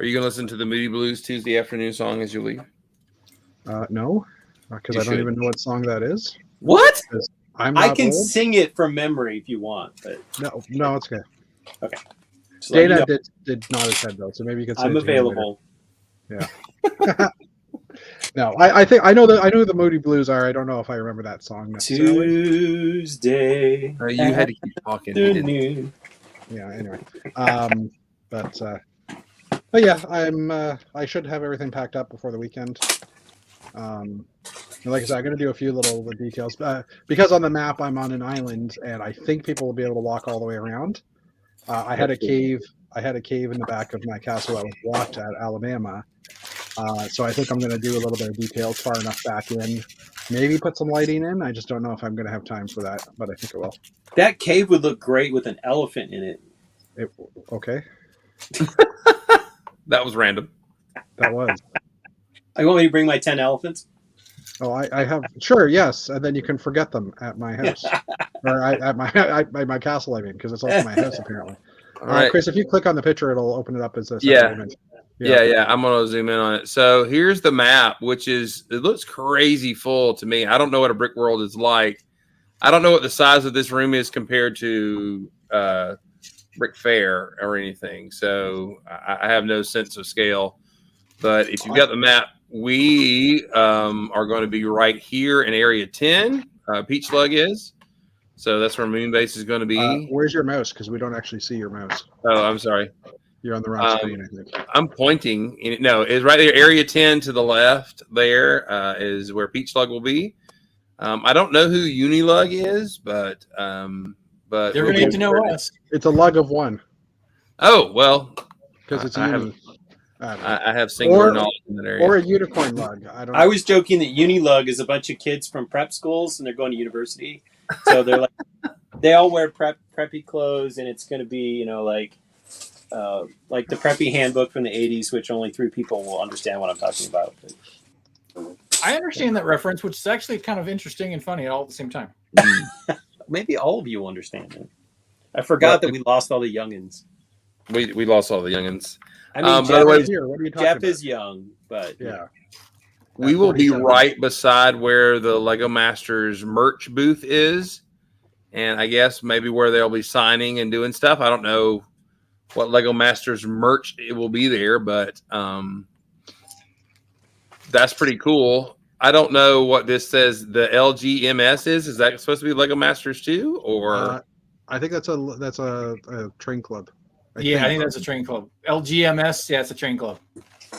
are you gonna listen to the Moody Blues Tuesday afternoon song as you leave? No, because I don't even know what song that is. What? I can old. Sing it from memory if you want, but no, it's okay. Okay. Dana did nod his head though, so maybe you could. I'm available. Yeah. No, I think I know who the Moody Blues are. I don't know if I remember that song necessarily. Tuesday. You had to keep talking. Yeah. Anyway, but yeah, I should have everything packed up before the weekend. Like I said, I'm going to do a few little details because on the map I'm on an island, and I think people will be able to walk all the way around. I had a cave in the back of my castle that was blocked at Alabama. So I think I'm going to do a little bit of details far enough back in, maybe put some lighting in. I just don't know if I'm going to have time for that, but I think it will. That cave would look great with an elephant in it. Okay. That was random. That was. I want me to bring my 10 elephants. Oh, I have. Sure, yes. And then you can forget them at my house. Or at my castle, I mean, because it's also my house, apparently. All right. Chris, if you click on the picture, it'll open it up as a image. Yeah. I'm gonna zoom in on it. So here's the map, it looks crazy full to me. I don't know what a brickWORLD is like. I don't know what the size of this room is compared to Brick Fair or anything. So I have no sense of scale. But if you've got the map, we are going to be right here in Area 10. Peach Slug is. So that's where Moonbase is going to be. Where's your mouse? Because we don't actually see your mouse. Oh, I'm sorry. You're on the wrong screen, I think. I'm pointing. No, it's right there. Area 10 to the left there is where Peach Slug will be. I don't know who Unilug is, but they're going to get to know us. It's a lug of one. Oh, well. Because it's I have singular knowledge in that area. Or a unicorn lug. I was joking that Unilug is a bunch of kids from prep schools and they're going to university. So they're like, they all wear preppy clothes, and it's going to be, like the preppy handbook from the 80s, which only 3 people will understand what I'm talking about. I understand that reference, which is actually kind of interesting and funny all at the same time. Maybe all of you will understand it. I forgot that we lost all the youngins. We lost all the youngins. I mean, Jeff is young, but yeah. We will be right beside where the Lego Masters merch booth is, and I guess maybe where they'll be signing and doing stuff. I don't know what Lego Masters merch it will be there, but that's pretty cool. I don't know what this says. The LGMS is that supposed to be Lego Masters too, or I think that's a train club. I think that's a train club. LGMS, yeah, it's a train club.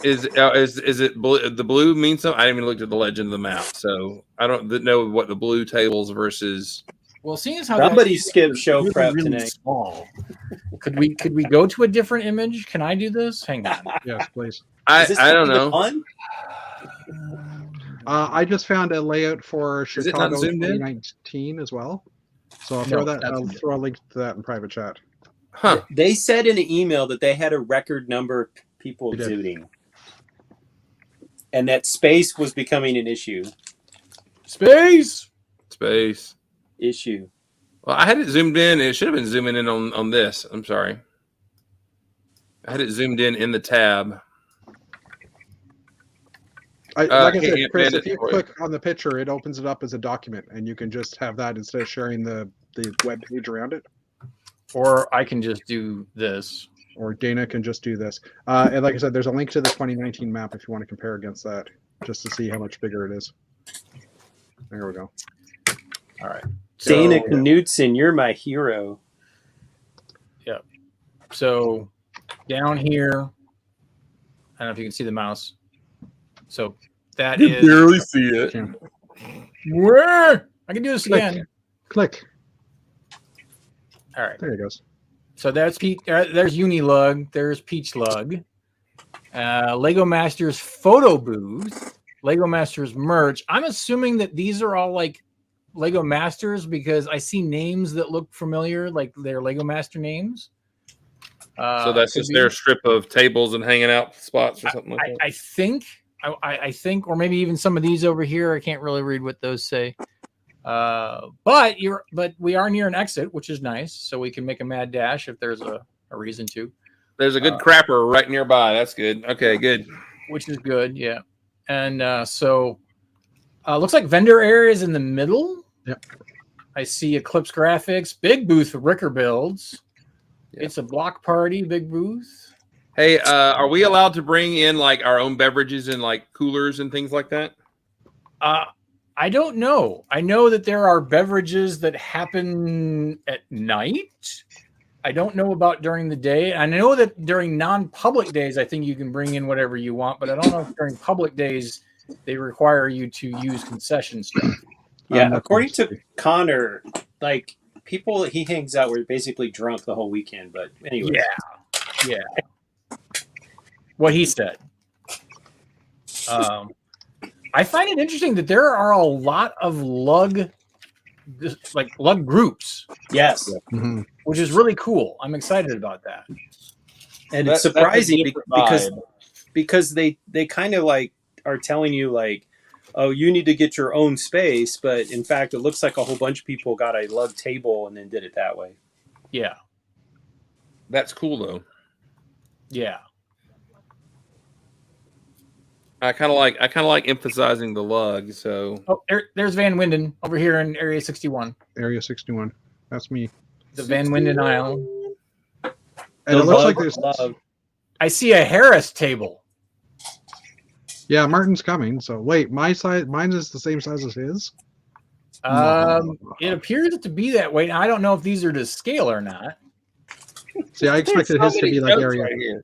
Is it blue? The blue means something? I didn't even look at the legend of the map, so I don't know what the blue tables versus. Well, seeing as how Somebody that skipped show really, prep really tonight. small, could we go to a different image? Can I do this? Hang on. Yes, please. I Is this don't the know. one? I just found a layout for Is it not Chicago zoomed in? 2019 as well. So I'll No, I'll throw a link to that in private chat. Huh? They said in an email that they had a record number of people They did. exhibiting, and that space was becoming an issue. Space. Well, I had it zoomed in. It should have been zooming in on this. I'm sorry. I had it zoomed in the tab. Like I said, can't Chris, edit if you for click on the picture, it opens it up as a document, and you can just have that instead of sharing the web page around it. Or I can just do this. Or Dana can just do this. And like I said, there's a link to the 2019 map if you want to compare against that, just to see how much bigger it is. There we go. All right. Dana Knudsen, you're my hero. So down here, I don't know if you can see the mouse. So that is barely see it. where I can do this Click. again. Click. All right. There it goes. So that's there's Unilug. There's Peach Lug. Lego Masters photo booth. Lego Masters merch. I'm assuming that these are all like Lego Masters because I see names that look familiar, like they're Lego Master names. So that's just their strip of tables and hanging out spots or something like that. I think, or maybe even some of these over here. I can't really read what those say. But we are near an exit, which is nice, so we can make a mad dash if there's a reason to. There's a good crapper right nearby. That's good. Okay, good. Which is good, yeah. And so looks like vendor areas in the middle. Yep. I see Eclipse Graphics, big booth for Ricker Builds. Yep. It's a block party, big booth. Hey, are we allowed to bring in like our own beverages and like coolers and things like that? I don't know. I know that there are beverages that happen at night. I don't know about during the day. I know that during non-public days, I think you can bring in whatever you want, but I don't know if during public days they require you to use concession stuff. Yeah, according to Connor, like people that he hangs out were basically drunk the whole weekend. But anyway, Yeah. What he said. I find it interesting that there are a lot of lug groups, yes, Mhm. which is really cool. I'm excited about that. and That's it's surprising a different because they kind of like are telling you like, oh, you need to get your own space, but in fact, it looks like a whole bunch of people got a lug table and then did it that way. Yeah. That's cool though. Yeah. I kind of like emphasizing the lug. So Oh, there's Van Winden over here in Area 61. Area 61. That's me. The Van Winden aisle. And it looks like there's. I see a Harris table. Yeah, Martin's coming. So wait, mine is the same size as his. It appears to be that way. Now, I don't know if these are to scale or not. See, I expected his to be like area. right here.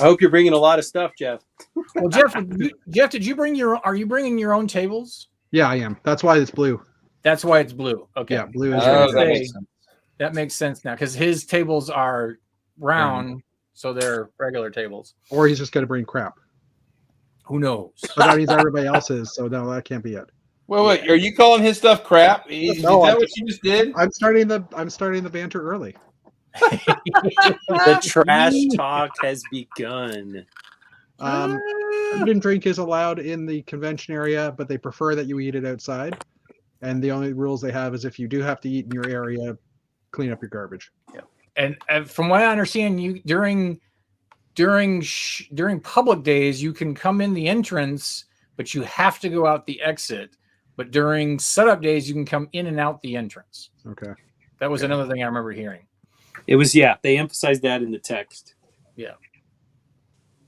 I hope you're bringing a lot of stuff, Jeff. Well, Jeff, did you bring are you bringing your own tables? Yeah, I am. That's why it's blue. That's why it's blue. Okay. Yeah, blue is. Oh, right. that makes sense. That makes sense now because his tables are round, so they're regular tables. Or he's just going to bring crap. Who knows? But that means everybody else is. So no, that can't be it. Wait, are you calling his stuff crap? Is No, that what you just did? I'm starting the banter early. The trash talk has begun. Food and drink is allowed in the convention area, but they prefer that you eat it outside. And the only rules they have is if you do have to eat in your area, clean up your garbage. And from what I understand, you during public days you can come in the entrance, but you have to go out the exit. But during setup days, you can come in and out the entrance. Okay. That was another thing I remember hearing. It was they emphasized that in the text. Yeah.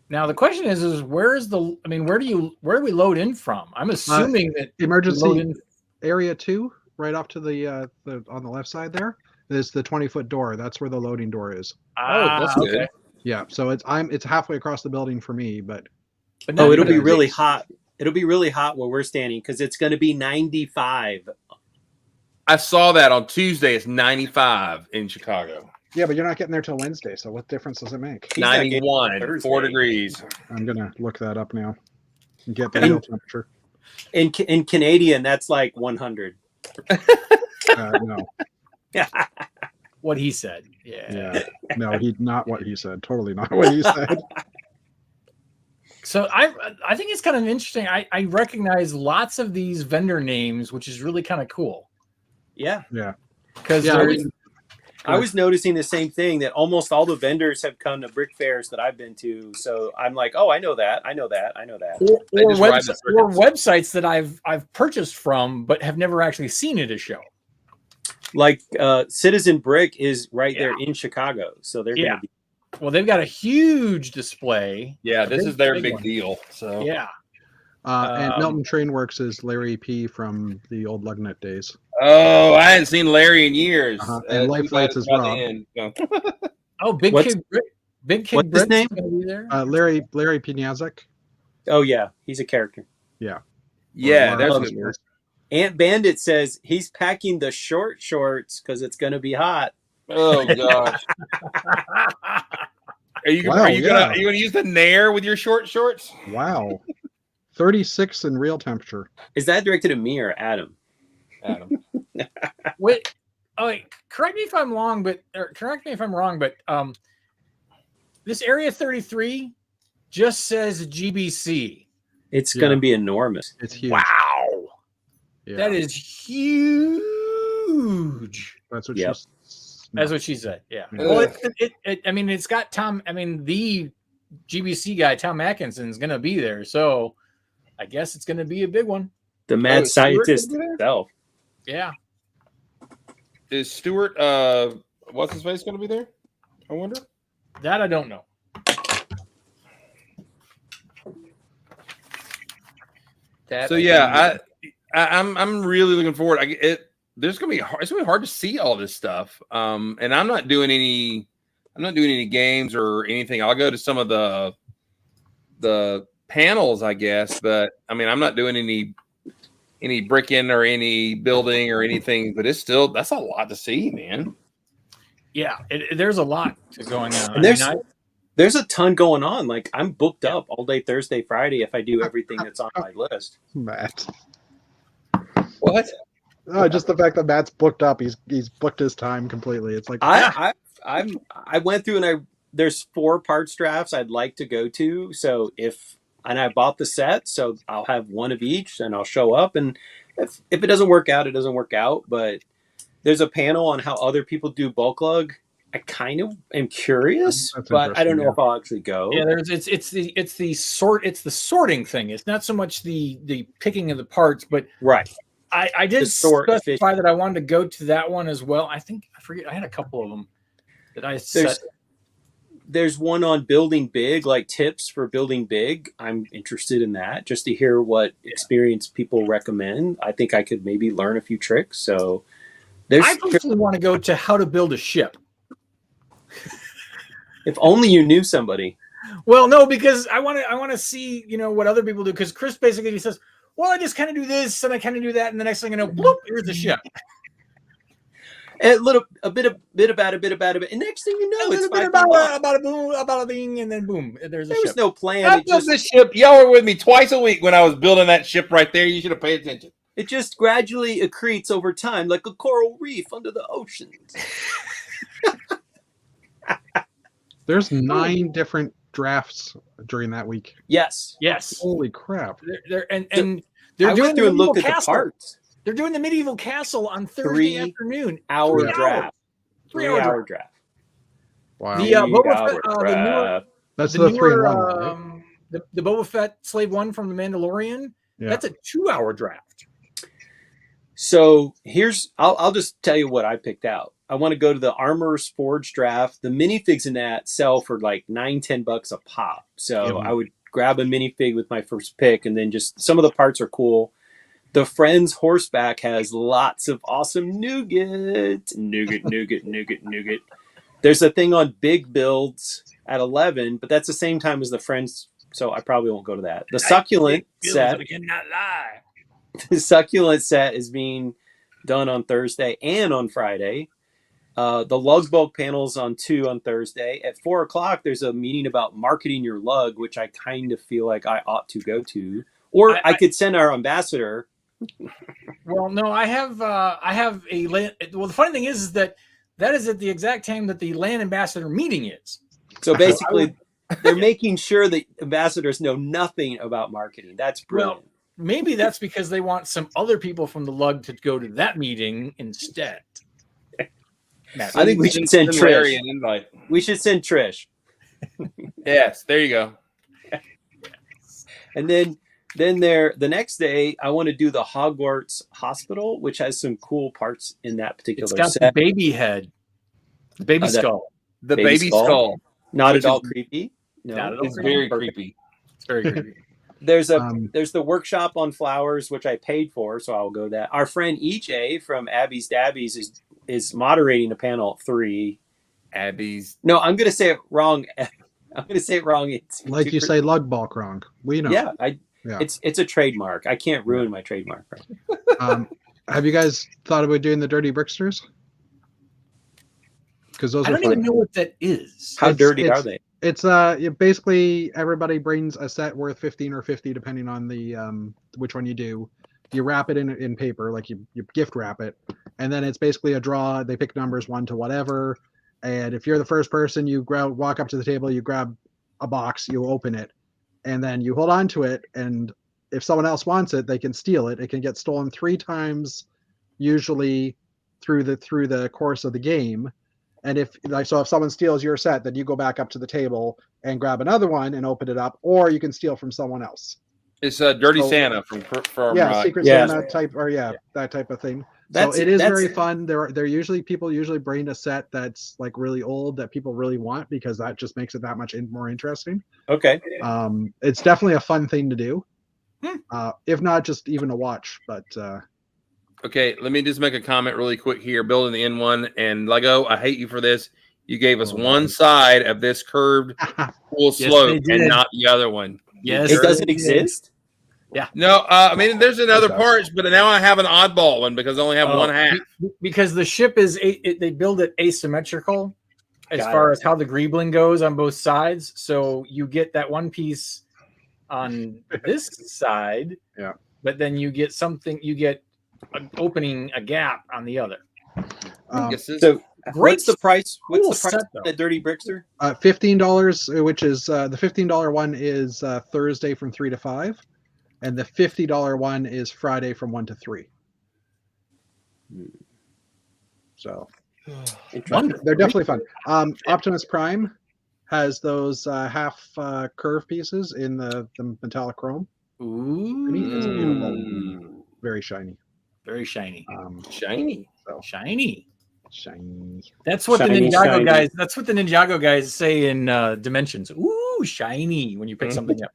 Now the question is where do we load in from? I'm assuming that Emergency load in. area 2, right off to the on the left side there. There's the 20-foot door. That's where the loading door is. That's good. Okay. Yeah, so it's halfway across the building for me, but But Oh, not- it'll but be it- really hot. It'll be really hot where we're standing because it's going to be 95. I saw that on Tuesday. It's 95 in Chicago. yeah, but you're not getting there till Wednesday, so what difference does it make? He's not getting 91, Thursday. 4 degrees. I'm gonna look that up now and get the And- real temperature. In Canadian, that's like 100. No, what he said. Yeah. yeah, no, not what he said. Totally not what he said. So I think it's kind of interesting. I recognize lots of these vendor names, which is really kind of cool. Yeah. Because Yeah, I was noticing the same thing, that almost all the vendors have come to brick fairs that I've been to. So I'm like, oh, I know that. I know that. I know that. just ride the or circuits. websites that I've purchased from, but have never actually seen at a show. Like Citizen Brick is right there in Chicago. So they're Yeah. going to be. Well, they've got a huge display. Yeah, this is their big one. deal. So Yeah. And Milton Trainworks is Larry P. from the old Lugnet days. Oh, I hadn't seen Larry in years. And Life Lights is about Rob. the end, so. Oh, Big What's- Kid Brick. Big Kid what's his Brick's name? gonna be there. Larry Piniazik. Oh, yeah. He's a character. Yeah, Or there's Laura good. Spears. Ant Bandit says he's packing the short shorts because it's going to be hot. Oh gosh. Are you Wow, gonna use the Nair with your short shorts? Wow. 36 in real temperature. Is that directed at me or Adam? Adam. Wait, correct me if I'm wrong, but this Area 33 just says GBC. It's Yeah. going to be enormous. It's huge. Wow, Yeah, that is huge. that's what Yep. That's what she said. Yeah. Yeah. Well, I mean, it's got Tom. I mean, the GBC guy, Tom Atkinson's going to be there, so I guess it's going to be a big one. The mad is Stuart scientist gonna be there? himself. Yeah. Is Stuart what's his face gonna be there? I wonder. That I don't know. So yeah, I'm really looking forward. There's gonna be it's gonna be hard to see all this stuff. And I'm not doing any games or anything. I'll go to some of the panels, I guess, but I mean I'm not doing any bricking or any building or anything. But that's a lot to see, man. Yeah, there's a lot going on. And there's a ton going on. Like I'm booked up all day Thursday, Friday if I do everything that's on my list. Matt. What? Just the fact that Matt's booked up. He's booked his time completely. It's like I went through and there's 4 parts drafts I'd like to go to. So I bought the set, so I'll have one of each and I'll show up. And if it doesn't work out, it doesn't work out. But there's a panel on how other people do bulk lug. I kind of am curious, That's but I don't know interesting, if I'll actually go. Yeah, it's the sorting thing. It's not so much the picking of the parts, but Right. I did The sort specify that I wanted to go to that one as well. I forget. I had a couple of them that I set. There's one on building big, like tips for building big. I'm interested in that just to hear what experienced people recommend. I think I could maybe learn a few tricks. So I personally want to go to how to build a ship. if only you knew somebody. Well, no, because I want to see what other people do. Because Chris basically says, "Well, I just kind of do this and I kind of do that, and the next thing you know, bloop, here's the ship." A bit about it, and next thing you know, it's about a thing, and then boom, there's a there ship. was no plan. I built this ship. Y'all were with me twice a week when I was building that ship right there. You should have paid attention. It just gradually accretes over time, like a coral reef under the oceans. there's 9 different drafts during that week. Yes. Holy crap! They're I doing went through and looked at the castle. parts. They're doing the medieval castle on Thursday afternoon. 3-hour 3 hours. draft. 3-hour 3-hour draft. Wow. The Boba Three-hour Fett, the newer, draft. That's the the newer, 3-1. Right? the Boba Fett Slave One from the Mandalorian. Yeah. That's a 2-hour draft. So I'll just tell you what I picked out. I want to go to the Armorer's Forge draft. The minifigs in that sell for like $9-10 a pop. So Yeah. I would grab a minifig with my first pick, and then just some of the parts are cool. The Friends horseback has lots of awesome nougat. Nougat. There's a thing on big builds at 11, but that's the same time as the Friends, so I probably won't go to that. The succulent set. I cannot lie. The succulent set is being done on Thursday and on Friday. The lug bulk panels on Thursday. At 4:00, there's a meeting about marketing your lug, which I kind of feel like I ought to go to, or I could send our ambassador. Well, no, I have a land. Well, the funny thing is that is at the exact time that the land ambassador meeting is. So basically, they're making sure that ambassadors know nothing about marketing. That's brilliant. Well, maybe that's because they want some other people from the lug to go to that meeting instead. I think we should send Trish. An invite. We should send Trish. Yes, there you go. And then the next day, I want to do the Hogwarts Hospital, which has some cool parts in that particular It's got set. the baby head, the baby skull. The baby skull. Not Which at all is- creepy. No, Not at all It's very creepy. It's very creepy. There's the workshop on flowers, which I paid for, so I'll go that. Our friend EJ from Abby's Dabbies is moderating a panel 3. Abby's. No, I'm going to say it wrong. I'm going to say it wrong. It's Like you say lug bulk wrong. We know. Yeah, Yeah. It's a trademark. I can't ruin my trademark. Right? Have you guys thought about doing the Dirty Bricksters? Because those I are don't fun. even know what that is. How dirty are they? It's basically everybody brings a set worth 15 or 50 depending on the which one you do. You wrap it in paper, like you gift wrap it, and then it's basically a draw. They pick numbers 1 to whatever, and if you're the first person, you walk up to the table, you grab a box, you open it, and then you hold on to it, and if someone else wants it, they can steal it. It can get stolen 3 times, usually through the course of the game. And if someone steals your set, then you go back up to the table and grab another one and open it up, or you can steal from someone else. It's Dirty So- Santa from Secret Yeah. Santa type, or that type of thing. That's- So it is that's- very fun. They're usually people bring a set that's like really old that people really want because that just makes it that much more interesting. Okay. It's definitely a fun thing to do. If not just even to watch, but Okay, let me just make a comment really quick here. Building the N1 and Lego, I hate you for this. You gave us one side of this curved full Yes, slope they and did. not the other one. Yes, It doesn't they did. exist? No, I mean there's another does. parts, but now I have an oddball one because I only have one half. Because the ship is they build it asymmetrical as Got far it. as how the greebling goes on both sides. So you get that one piece on this side, Yeah. but then you get opening a gap on the other. So what's the price? What's cool the price set, of the Dirty Brickster? $15, which is the $15 one is Thursday from 3 to 5, and the $50 one is Friday from 1 to 3. So they're definitely fun. Optimus Prime has those half curve pieces in the metallic chrome. Ooh, It's beautiful. Very shiny. very shiny, Shiny. shiny. Shiny. That's what Shiny, the Ninjago shiny. guys. That's what the Ninjago guys say in Dimensions. Ooh, shiny! When you pick something up.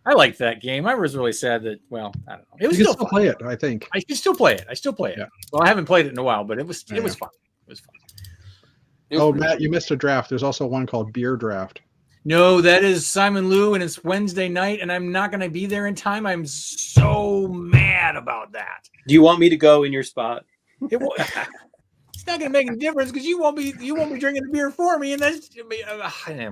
I liked that game. I was really sad that. Well, I don't know. It was You can still still fun. play it, I think. I can still play it. Yeah. Well, I haven't played it in a while, but it was Yeah. fun. It was fun. Oh, Matt, you missed a draft. There's also one called Beer Draft. No, that is Simon Liu, and it's Wednesday night, and I'm not going to be there in time. I'm so mad about that. Do you want me to go in your spot? It will, it's not going to make a difference because you won't be drinking the beer for me, and that's never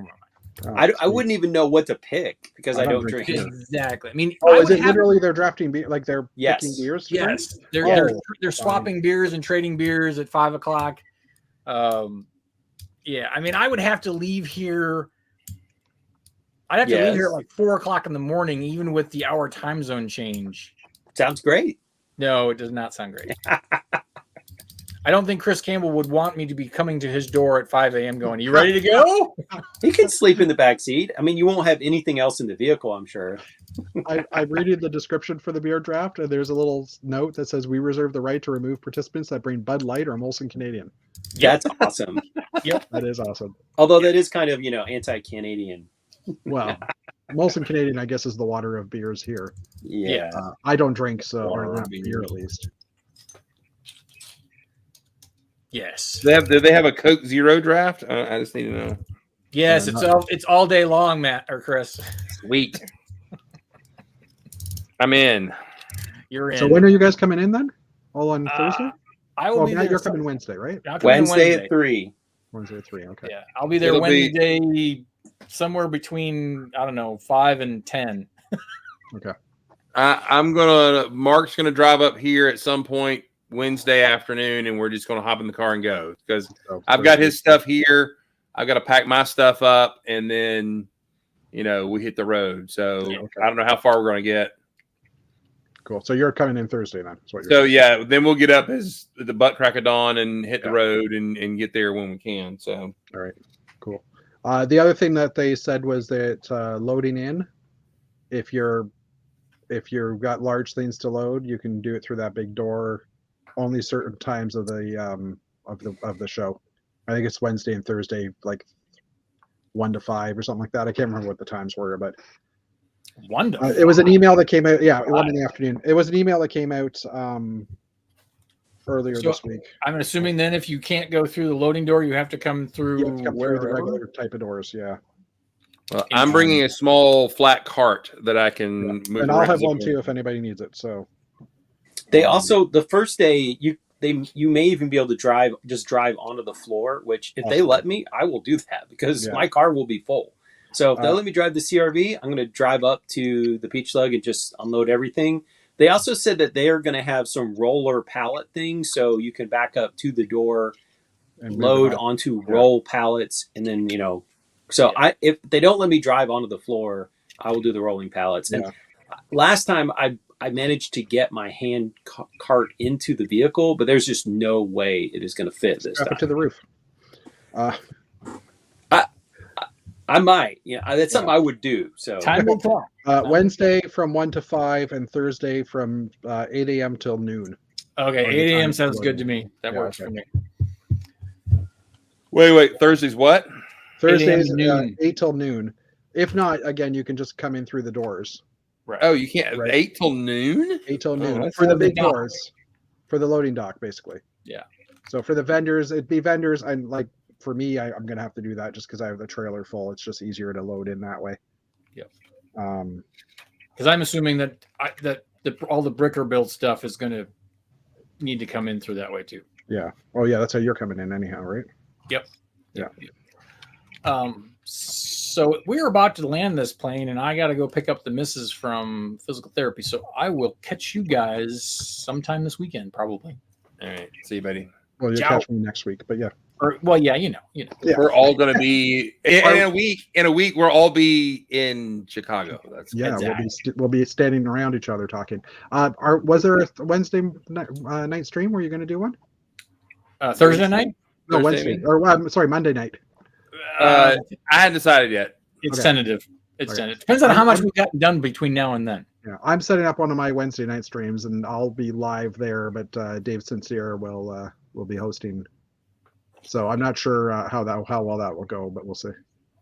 mind. I wouldn't even know what to pick because I don't drink. Exactly. I mean, Oh, I is would it have- literally they're drafting beer, like they're Yes. picking beers? Yes, Oh, they're swapping beers and trading beers at 5:00. Yeah, I mean, I would have to leave here. I'd have to leave here at like 4:00 in the morning, even with the hour time zone change. Sounds great. No, it does not sound great. I don't think Chris Campbell would want me to be coming to his door at 5 a.m. going, "You ready to go?" You can sleep in the back seat. I mean, you won't have anything else in the vehicle, I'm sure. I'm reading the description for the beer draft, and there's a little note that says, "We reserve the right to remove participants that bring Bud Light or Molson Canadian." That's awesome. That is awesome. Although that is kind of, anti-Canadian. Well, Molson Canadian, I guess, is the water of beers here. Yeah. I don't drink, so or Water not of beer beers. at least. Yes. Do they have a Coke Zero draft? I just need to know. Yes, it's all day long, Matt or Chris. Sweet. I'm in. You're in. So when are you guys coming in then? All on Thursday? I will Well, be Matt, there. you're coming Wednesday, right? I'll come in Wednesday at 3. Wednesday at 3. Okay. Yeah, I'll be there It'll be- Wednesday, somewhere between 5 and 10. Okay. Mark's gonna drive up here at some point Wednesday afternoon, and we're just gonna hop in the car and go because So I've got his stuff here. I've got to pack my stuff up, and then we hit the road. So I don't know how far we're gonna get. Cool. So you're coming in Thursday then? Is what you're So saying. yeah, then we'll get up as the butt crack of dawn and hit the road and get there when we can. So All right. Cool. The other thing that they said was that loading in, if you've got large things to load, you can do it through that big door. Only certain times of the show. I think it's Wednesday and Thursday, like 1 to 5 or something like that. I can't remember what the times were, but Wonderful. it was an email that came out. Yeah, 1 in the afternoon. It was an email that came out earlier this week. I'm assuming then if you can't go through the loading door, you have to come through You have to come through the wherever. regular type of doors. Yeah. well, I'm bringing a small flat cart that I can move. And I'll around. have one too if anybody needs it. So They also the first day you may even be able to drive onto the floor, which if they let me, I will do that because my car will be full. So if they let me drive the CRV, I'm going to drive up to the Peach Slug and just unload everything. They also said that they are going to have some roller pallet things, so you can back up to the door, and load onto roll pallets, and then So if they don't let me drive onto the floor, I will do the rolling pallets. And last time I managed to get my hand cart into the vehicle, but there's just no way it is going to fit this time. to the roof. I might. That's something I would do. So Time will tell. Wednesday from 1 to 5 and Thursday from 8 a.m. till noon. Okay, 8 a.m. sounds good to me. That Yeah, works okay. for me. Wait. Thursday's what? Thursdays 8 noon. 8 till noon. If not, again, you can just come in through the doors. Right. Oh, you can't. Right. 8 till noon? 8 till noon that's for the for the big dock. doors, for the loading dock, basically. Yeah. So for the vendors, it'd be vendors. And like for me, I'm gonna have to do that just because I have the trailer full. It's just easier to load in that way. Yep. Um, Because I'm assuming that all the bricker build stuff is going to need to come in through that way too. yeah. Oh yeah, that's how you're coming in anyhow, right? Yep. Yeah. So we're about to land this plane, and I got to go pick up the missus from physical therapy. So I will catch you guys sometime this weekend, probably. All right. See you, buddy. Well, you'll Ciao. catch me next week, but yeah. Or yeah, you know. Yeah. We're all going to be in a week. In a week, we'll all be in Chicago. That's Yeah, Exactly. we'll be standing around each other talking. Was there a Wednesday night stream? Were you going to do one? Thursday night. No, Thursday Wednesday. Or sorry, Monday night. I hadn't decided yet. It's Okay. tentative. It's Okay. tentative. Depends on how much we've gotten done between now and then. Yeah, I'm setting up one of my Wednesday night streams, and I'll be live there. But Dave Sincere will be hosting. So I'm not sure how well that will go, but we'll see.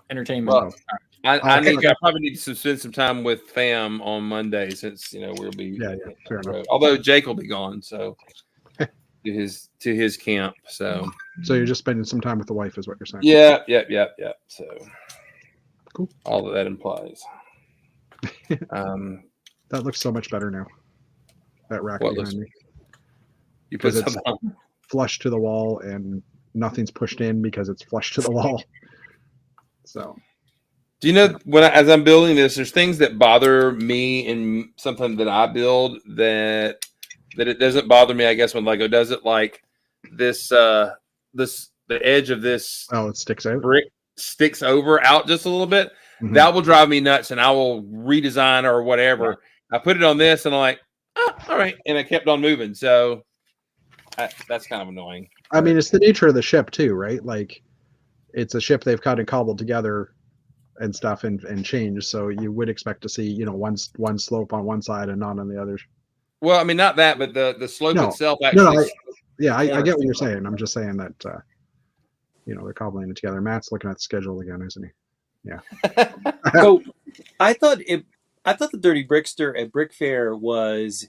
Entertainment. Well, I Okay. probably need to spend some time with fam on Monday since we'll be fair enough. Although Jake will be gone, so to his camp. So you're just spending some time with the wife, is what you're saying? yeah. So Cool. All that implies. That looks so much better now. That rack What behind looks- me, You put 'Cause it's- something on. flush to the wall, and nothing's pushed in because it's flush to the wall. So Do you know as I'm building this, there's things that bother me in something that I build that it doesn't bother me. I guess when Lego does it, like this, the edge of this it sticks out. brick sticks out just a little bit. Mhm. That will drive me nuts, and I will redesign or whatever. I put it on this, and I'm like, all right, and I kept on moving. So that's kind of annoying. I mean, it's the nature of the ship too, right? Like, it's a ship they've kind of cobbled together and stuff and changed. So you would expect to see, one slope on one side and not on the other. Well, I mean, not that, but the slope No. itself No, actually. I get what you're saying. I'm just saying that, they're cobbling it together. Matt's looking at the schedule again, isn't he? Yeah. So I thought the Dirty Brickster at Brick Fair was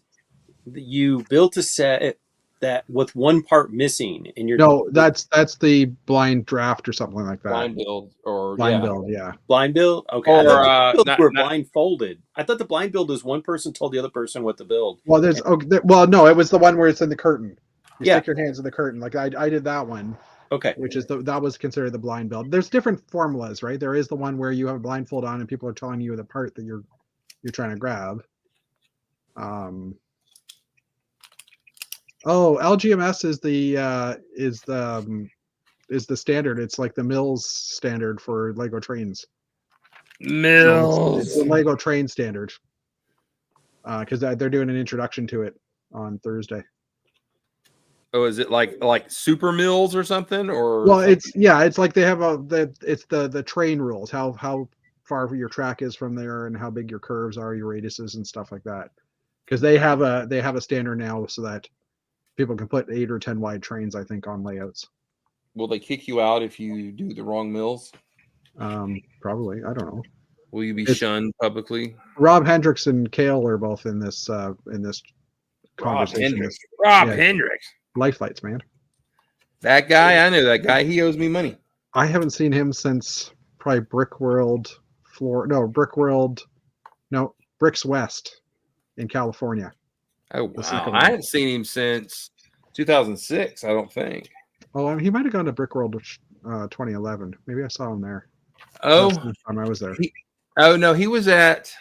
you built a set that with one part missing, and No, that's the blind draft or something like that. Blind build or Blind build, yeah. blind build. Okay, Or, I thought the builds not- were not- blindfolded. I thought the blind build was one person told the other person what to build. Well, no, it was the one where it's in the curtain. You Yeah. stick your hands in the curtain. Like I did that one, Okay, which is that was considered the blind build. There's different formulas, right? There is the one where you have a blindfold on and people are telling you the part that you're trying to grab. LGMS is the standard. It's like the Mills standard for Lego trains. So it's the Lego train standard. Because they're doing an introduction to it on Thursday. Oh, is it like Super Mills or something? Or Well, something? it's like they have the train rules, how far your track is from there and how big your curves are, your radiuses and stuff like that. Because they have a standard now so that people can put 8 or 10 wide trains, I think, on layouts. Will they kick you out if you do the wrong mills? Probably, I don't know. Will you be shunned publicly? Rob Hendricks and Kale are both in this Rob conversation. Hendricks. Rob Yeah. Hendricks. Life Flights, man. That guy, I know that guy. He owes me money. I haven't seen him since probably Bricks West in California. Oh, The wow. second I one. hadn't seen him since 2006, I don't think. Oh, he might have gone to BrickWorld 2011. Maybe I saw him there. Oh, That's the time I was there. oh no, he was at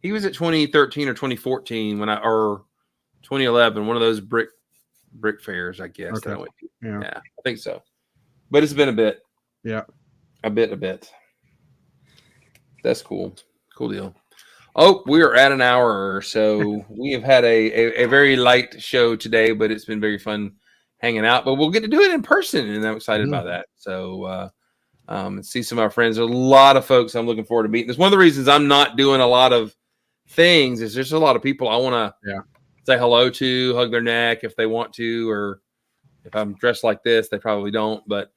2013 or 2014 or 2011, one of those brick fairs, I guess. Okay. That I went to. Yeah. Yeah, I think so. But it's been a bit. Yeah. A bit. That's cool. Cool deal. Oh, we are at an hour, so we have had a very light show today, but it's been very fun hanging out. But we'll get to do it in person, and I'm excited about that. So see some of our friends. There's a lot of folks I'm looking forward to meeting. It's one of the reasons I'm not doing a lot of things. Is there's a lot of people I want to say hello to, hug their neck if they want to, or if I'm dressed like this, they probably don't. But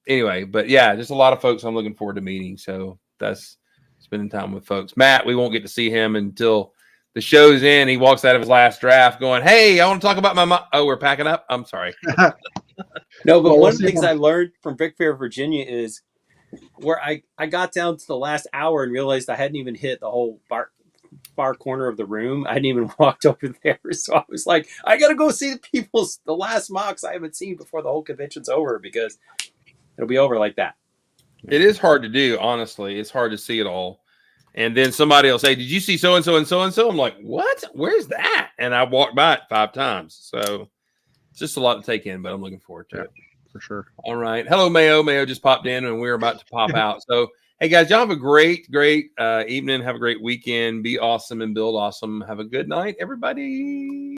anyway, but yeah, just a lot of folks I'm looking forward to meeting. So that's spending time with folks. Matt, we won't get to see him until the show's in. He walks out of his last draft going, "Hey, I want to talk about my mom." Oh, we're packing up? I'm sorry. no, but Well, one of the things I learned from Brick Fair, Virginia is where I got down to the last hour and realized I hadn't even hit the whole far corner of the room. I hadn't even walked over there. So I was like, I got to go see the last mocks I haven't seen before the whole convention's over, because it'll be over like that. It is hard to do, honestly. It's hard to see it all. And then somebody will say, "Did you see so-and-so and so-and-so?" I'm like, "What? Where's that?" And I walked by it 5 times. So it's just a lot to take in, but I'm looking forward to it. For sure. All right. Hello, Mayo. Mayo just popped in and we're about to pop out. So, hey, guys, y'all have a great evening. Have a great weekend. Be awesome and build awesome. Have a good night, everybody.